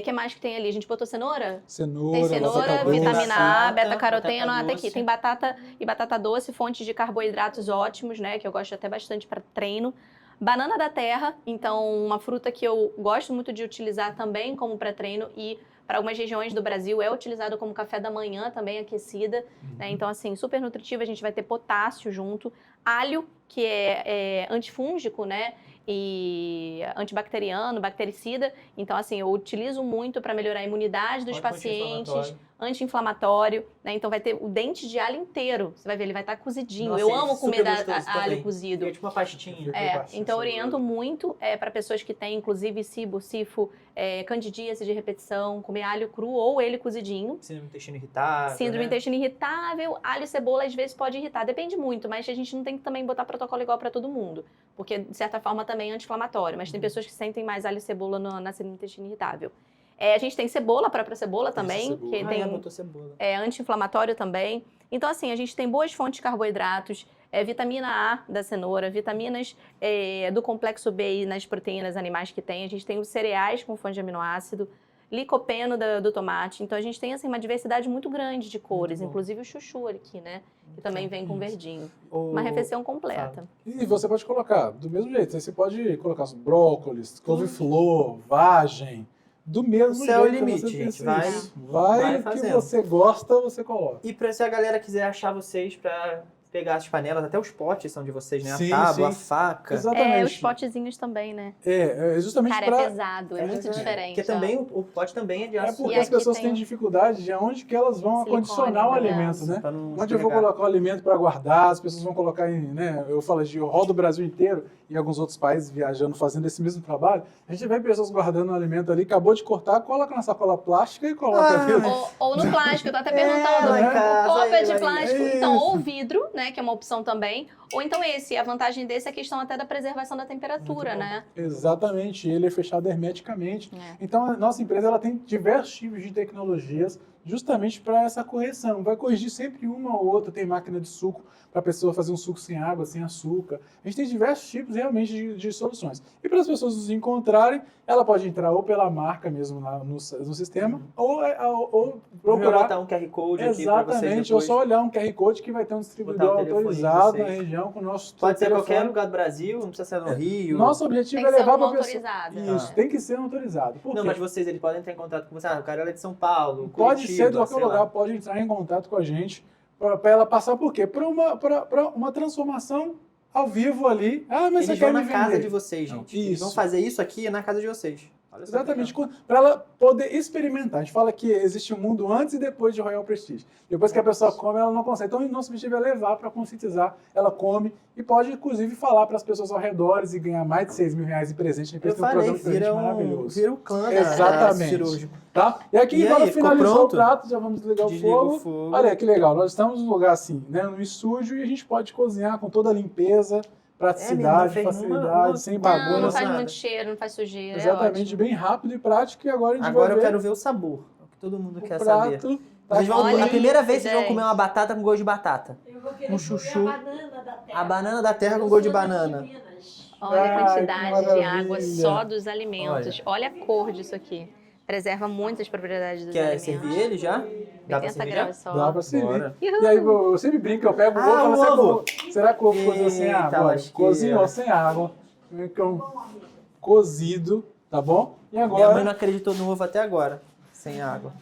Que mais que tem ali? A gente botou cenoura? Cenoura, Tem cenoura, batata doce. vitamina A, Batata, beta-caroteno, batata até doce. aqui. Tem batata e batata doce, fontes de carboidratos ótimos, né? Que eu gosto até bastante para treino. Banana da terra, então uma fruta que eu gosto muito de utilizar também como pré-treino e para algumas regiões do Brasil é utilizado como café da manhã também aquecida, né? Então assim, super nutritivo, a gente vai ter potássio junto, alho, que é antifúngico, né? E antibacteriano, bactericida. Então, assim, eu utilizo muito para melhorar a imunidade dos pacientes, anti-inflamatório, né? Então vai ter o dente de alho inteiro. Você vai ver, ele vai estar cozidinho. Nossa, eu é amo super comer gostoso alho também. cozido. É tipo uma pastinha. Então eu oriento muito para pessoas que têm, inclusive, SIBO, SIFO, candidíase de repetição, comer alho cru ou ele cozidinho. Síndrome do intestino irritável. Síndrome do né? intestino irritável, alho e cebola às vezes pode irritar, depende muito, mas a gente não tem que também botar protocolo igual para todo mundo, porque de certa forma também é anti-inflamatório, mas tem pessoas que sentem mais alho e cebola na síndrome do intestino irritável. A gente tem cebola, a própria cebola também, que tem botou cebola. anti-inflamatório também. Então, assim, a gente tem boas fontes de carboidratos, vitamina A da cenoura, vitaminas do complexo B nas proteínas animais que tem. A gente tem os cereais com fonte de aminoácido, licopeno do tomate. Então, a gente tem, assim, uma diversidade muito grande de cores, inclusive o chuchu aqui, né? Que também vem com verdinho. Uma refeição completa. E você pode colocar do mesmo jeito. Você pode colocar os brócolis, couve-flor, vagem. Do mesmo O céu é o jeito que limite, você gente. precisa. Vai Vai que fazendo. você gosta, você coloca. E se a galera quiser achar vocês pra pegar as panelas, até os potes são de vocês, né? Sim, a tábua, sim. a faca. Exatamente. Os potezinhos também, né? É justamente Cara, para... é pesado, é muito diferente. Porque também o pote também é de É aço. porque E as aqui pessoas tem têm dificuldade de onde que elas vão silicone, acondicionar o né? alimento, né? Pra não Onde eu vou escorregar. colocar o alimento para guardar, as pessoas vão colocar em, né? Eu falo de rodo o Brasil inteiro e alguns outros países viajando, fazendo esse mesmo trabalho. A gente vê pessoas guardando o alimento ali, acabou de cortar, coloca na sacola plástica e coloca ali. Ou no plástico, eu tô até perguntando. lá em casa, o copo é aí, de Maria. plástico, É então, isso. ou vidro, né? Que é uma opção também. Ou então a vantagem desse é a questão até da preservação da temperatura, né? Exatamente, ele é fechado hermeticamente. É. Então, a nossa empresa ela tem diversos tipos de tecnologias justamente para essa correção. Vai corrigir sempre uma ou outra. Tem máquina de suco para a pessoa fazer um suco sem água, sem açúcar. A gente tem diversos tipos realmente de soluções. E para as pessoas nos encontrarem, ela pode entrar ou pela marca mesmo no sistema, ou Vou procurar. botar um QR Code aqui para vocês Exatamente, ou depois. só olhar um QR Code que vai ter um Botar distribuidor o telefone de autorizado na vocês. região com o nosso Pode ser telefone. qualquer lugar do Brasil, não precisa ser no Rio. Nosso objetivo Tem é que ser levar uma para a pessoa. autorizada. Isso, tem que ser autorizado. Por Não, quê? mas vocês, eles podem entrar em contato com você. Ah, o cara é de São Paulo, Pode Curitiba, ser de qualquer sei lá. lugar, pode entrar em contato com a gente para ela passar por quê? Para uma transformação ao vivo ali. Ah, mas Eles você vão quer na me casa vender? de vocês, gente. Eles vão Isso. fazer isso aqui na casa de vocês. Olha só que Exatamente, legal. para ela poder experimentar. A gente fala que existe um mundo antes e depois de Royal Prestige. Depois que a pessoa come, ela não consegue. Então, o nosso objetivo é levar para conscientizar. Ela come e pode, inclusive, falar para as pessoas ao redor e ganhar mais de 6 mil reais de presente. A Eu empresa tem um falei, programa de presente vira maravilhoso. o clã Exatamente. cirúrgico. Tá? E aqui, E agora aí, ficou finalizou pronto? o prato, já vamos desligar o Desliga fogo. o fogo. Olha que legal, nós estamos num lugar assim, né, no estúdio, e a gente pode cozinhar com toda a limpeza, praticidade, fez facilidade, uma- sem Não, bagunça. não faz nada. muito cheiro, não faz sujeira. Exatamente, É ótimo. bem rápido e prático, e agora a gente Agora vai eu ver quero ver o sabor. É o que todo mundo o quer saber. prato. Vocês vão, Olha a primeira isso, vez vocês vão gente. comer uma batata com gosto de batata. Eu vou querer Um comer chuchu. a banana da terra. A banana da terra com gosto de Eu sou banana. de Minas. Olha a Ai, quantidade que de água maravilha. só dos alimentos. Olha a cor disso aqui. Preserva muitas propriedades dos Quer alimentos. servir ele já? Dá pra 80 servir já? gramas só. Dá pra servir. Bora. E aí eu sempre brinco, eu pego o ovo e Ah, falo, o será que ovo. será que o ovo cozinhou sem Eita, água? Olha, lasqueira. cozinhou sem água. Então, cozido, tá bom? E Minha agora... mãe não acreditou no ovo até agora. Sem água.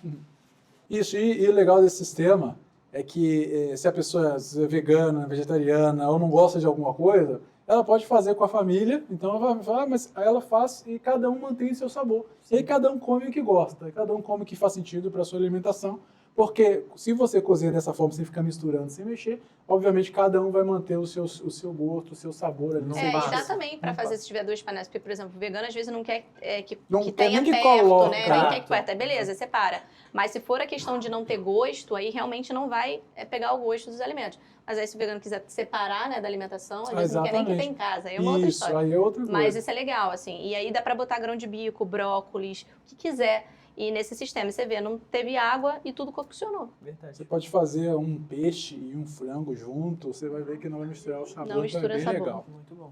Isso, e o legal desse sistema é que se a pessoa é vegana, vegetariana ou não gosta de alguma coisa, ela pode fazer com a família, então ela vai falar, mas aí ela faz e cada um mantém seu sabor. E aí cada um come o que gosta, cada um come o que faz sentido para a sua alimentação, porque se você cozinha dessa forma, sem ficar misturando, sem mexer, obviamente cada um vai manter o seu gosto, o seu sabor ali. Não É, passa. e dá também pra Não fazer passa. se tiver duas panelas, porque, por exemplo, o vegano às vezes não quer Não que quer tenha nem que perto, coloque, né? exato. Nem quer que perto. É beleza, separa. Mas se for a questão de não ter gosto, aí realmente não vai pegar o gosto dos alimentos. Mas aí se o vegano quiser separar, né, da alimentação, às vezes não quer nem que Exatamente. tenha em casa, aí é uma outra Isso, história. aí é outra coisa. Mas isso é legal, assim. E aí dá pra botar grão de bico, brócolis, o que quiser. E nesse sistema, você vê, não teve água e tudo coccionou. Verdade. Você pode fazer um peixe e um frango junto, você vai ver que não vai misturar o sabor, Não mistura então é bem sabor. legal. Muito bom.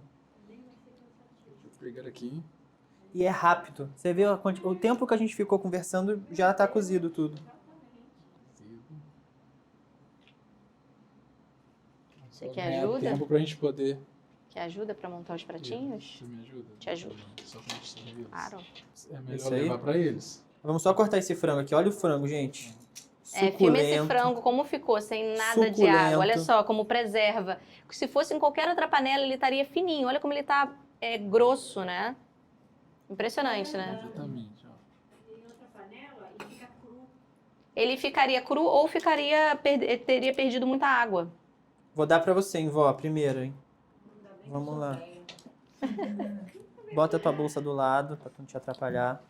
Deixa eu pegar aqui. E é rápido. Você vê o tempo que a gente ficou conversando, já tá cozido tudo. Você quer Ganhar ajuda? tempo pra gente poder... Quer ajuda pra montar os pratinhos? Você me ajuda? Te ajudo. Só pra gente servir. Claro. É melhor Isso aí? levar pra eles. Vamos só cortar esse frango aqui. Olha o frango, gente. Filma esse Suculento. frango como ficou, sem nada de Suculento. água. Olha só, como preserva. Se fosse em qualquer outra panela, ele estaria fininho. Olha como ele tá grosso, né? Impressionante, né? Exatamente. Ó. Em outra panela e fica cru. Ele ficaria cru ou teria perdido muita água. Vou dar pra você, hein, vó, a primeira, hein. Vamos lá. Bota tua bolsa do lado, pra não te atrapalhar.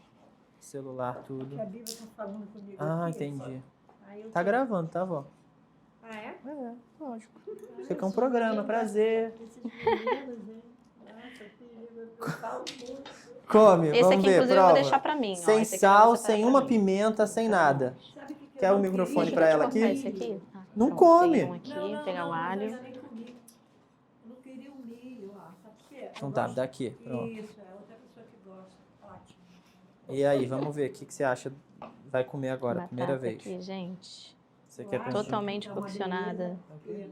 Celular, tudo. A Bíblia tá falando comigo Ah, aqui. entendi. Aí eu Tá tô- gravando, tá, vó? Ah, é? É, lógico. Isso aqui é um programa, prazer. Esses meninos, hein? Nossa, que eu falo muito. Come, Esse vamos aqui, ver, inclusive, eu prova. vou deixar pra mim. ó. Sem Esse aqui eu vou sal, separar sem pra uma mim. pimenta, sem nada. Sabe o que Quer o não microfone queria? pra ela Cortar aqui? esse aqui? Não pronto, come. tem um aqui, pegar o alho. Eu nem comi. Eu não queria o milho, ó. Sabe por quê? Então Eu tá, gosto- daqui, pronto. Isso, é outra pessoa que gosta. Ótimo. E aí, vamos ver o que você acha. Vai comer agora, Batata primeira vez. aqui, gente. Você quer Uau. comer? Totalmente É uma coccionada. Porque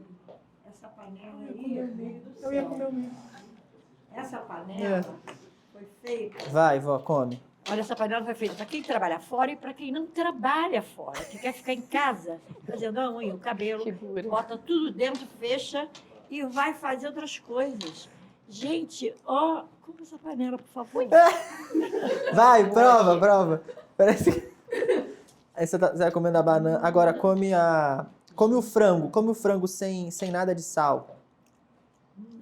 essa panela aí, meu Deus do céu. Eu ia comer o meu. Essa panela foi feita. Vai, vó, come. Olha, essa panela foi feita para quem trabalha fora e para quem não trabalha fora, que quer ficar em casa fazendo a unha, o cabelo, Figura. bota tudo dentro, fecha e vai fazer outras coisas. Gente, ó, compra essa panela, por favor. Vai, prova, prova. Parece que... Aí você vai comendo a banana. Agora come o frango sem nada de sal.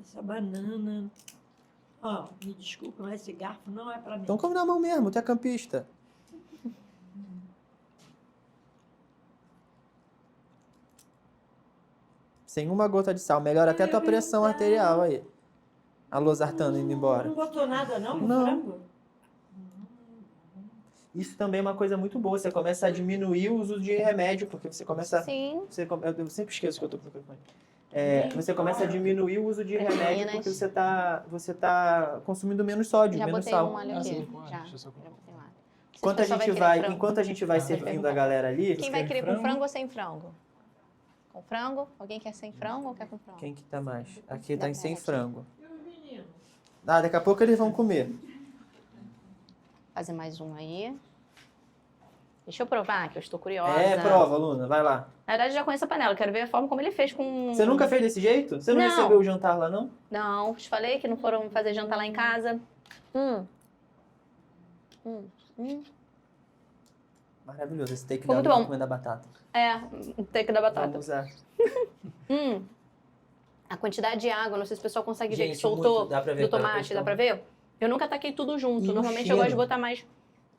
Essa banana. Ó, me desculpa, mas esse garfo não é para mim. Então come na mão mesmo, tu é campista. Sem uma gota de sal. Melhora até a tua pressão arterial aí. A losartana indo embora. Não botou nada não no Não. frango? Isso também é uma coisa muito boa. Você começa a diminuir o uso de remédio, porque você começa... Sim. Eu sempre esqueço que eu tô com o microfone. Você começa a diminuir o uso de remédio porque você tá consumindo menos sódio, Já menos botei sal. um alho aqui. sim, Já deixa eu só botei um alho. Enquanto a gente vai servindo a galera ali... Quem vai querer com frango ou sem frango? Com frango? Alguém quer sem frango ou quer com frango? Quem que tá mais? Aqui tá em sem aqui. frango. Daqui a pouco eles vão comer. Fazer mais um aí. Deixa eu provar, que eu estou curiosa. Prova, Luna, vai lá. Na verdade, eu já conheço a panela. Quero ver a forma como ele fez com... Você nunca fez desse jeito? Você não Não. recebeu o jantar lá, não? Não, te falei que não foram fazer jantar lá em casa. Maravilhoso, esse take Ficou da muito Luna bom. comendo a batata. O take da batata. Vamos usar. A quantidade de água, não sei se o pessoal consegue ver que Gente, soltou muito, dá pra ver do pela tomate, questão. dá pra ver? Eu nunca taquei tudo junto. E o Normalmente eu cheiro? gosto de botar mais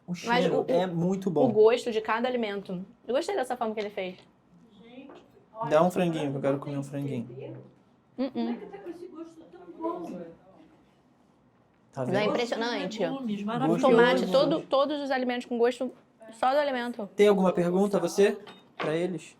O Mas cheiro é muito bom. o gosto de cada alimento. Eu gostei dessa forma que ele fez. Dá um franguinho, que eu quero comer um franguinho. Tá Não é vendo? impressionante. Legumes, O maravilhoso. tomate, todos os alimentos com gosto só do alimento. Tem alguma pergunta, você? Pra eles?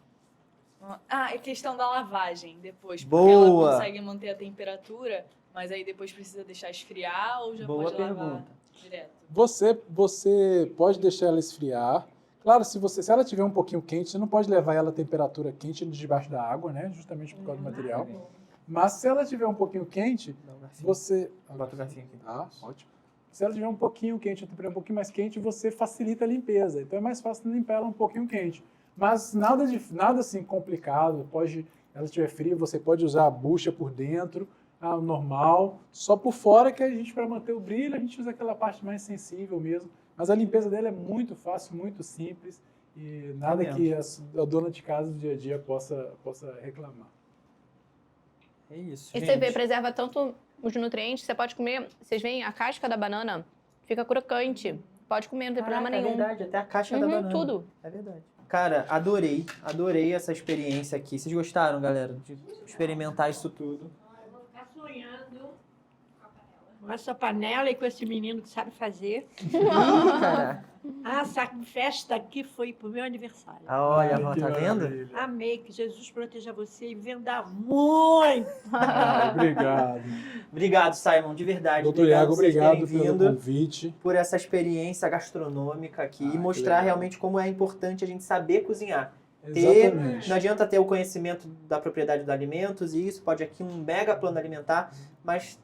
É questão da lavagem depois. Porque Boa! ela consegue manter a temperatura, mas aí depois precisa deixar esfriar ou já Boa pode lavar pergunta. direto? Você pode deixar ela esfriar. Claro, se ela tiver um pouquinho quente, você não pode levar ela a temperatura quente debaixo da água, né? Justamente por causa do material. Mas se ela tiver um pouquinho quente, você... Bota o garfinho aqui. Ah, ótimo. Se ela tiver um pouquinho quente, a temperatura um pouquinho mais quente, você facilita a limpeza. Então é mais fácil limpar ela um pouquinho quente. Mas nada assim complicado. Ela estiver fria, você pode usar a bucha por dentro, normal. Só por fora que a gente, para manter o brilho, a gente usa aquela parte mais sensível mesmo. Mas a limpeza dela é muito fácil, muito simples. E nada que a dona de casa do dia a dia possa reclamar. É isso, E gente. você vê, preserva tanto os nutrientes, você pode comer, vocês veem a casca da banana, fica crocante. Pode comer, não tem problema É nenhum. verdade, até a caixa da banana. Tudo. É verdade. Cara, adorei essa experiência aqui. Vocês gostaram, galera, de experimentar isso tudo? Eu vou ficar sonhando com essa panela e com esse menino que sabe fazer. Caraca. Essa festa aqui foi pro meu aniversário. Olha, Ai, que tá vendo? maravilha. Amei, que Jesus proteja você e venda muito. Obrigado. Obrigado, Simon, de verdade. Doutor Iago, vocês terem obrigado pelo vindo, convite. por essa experiência gastronômica aqui e que mostrar legal. realmente como é importante a gente saber cozinhar. Exatamente. Não adianta ter o conhecimento da propriedade dos alimentos, e isso pode aqui um mega plano alimentar, mas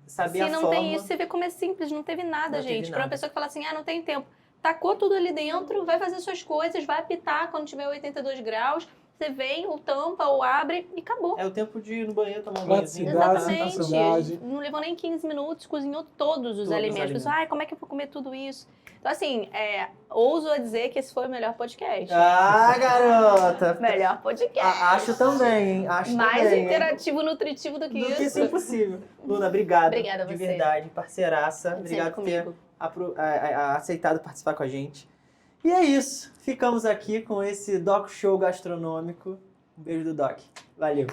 saber Se a não forma... tem isso, você vê como é simples, não teve nada, Não teve gente. Para uma nada. pessoa que fala assim, não tem tempo. Tacou tudo ali dentro, vai fazer suas coisas, vai apitar quando tiver 82 graus, você vem, ou tampa, ou abre e acabou. É o tempo de ir no banheiro tomar um banhozinho. Praticidade, Exatamente. Não levou nem 15 minutos, cozinhou todos os Todos os alimentos. alimentos. Pessoal, como é que eu vou comer tudo isso? Então, assim, ouso a dizer que esse foi o melhor podcast. Ah, garota! Melhor podcast. Acho também, hein? Acho Mais também, hein? interativo, nutritivo do que Do isso. que isso é impossível. Luna, obrigado. Obrigada a de você. verdade, parceiraça. Sempre Obrigado por ter comigo. aceitado participar com a gente. E é isso. Ficamos aqui com esse Doc Show gastronômico. Um beijo do Doc. Valeu.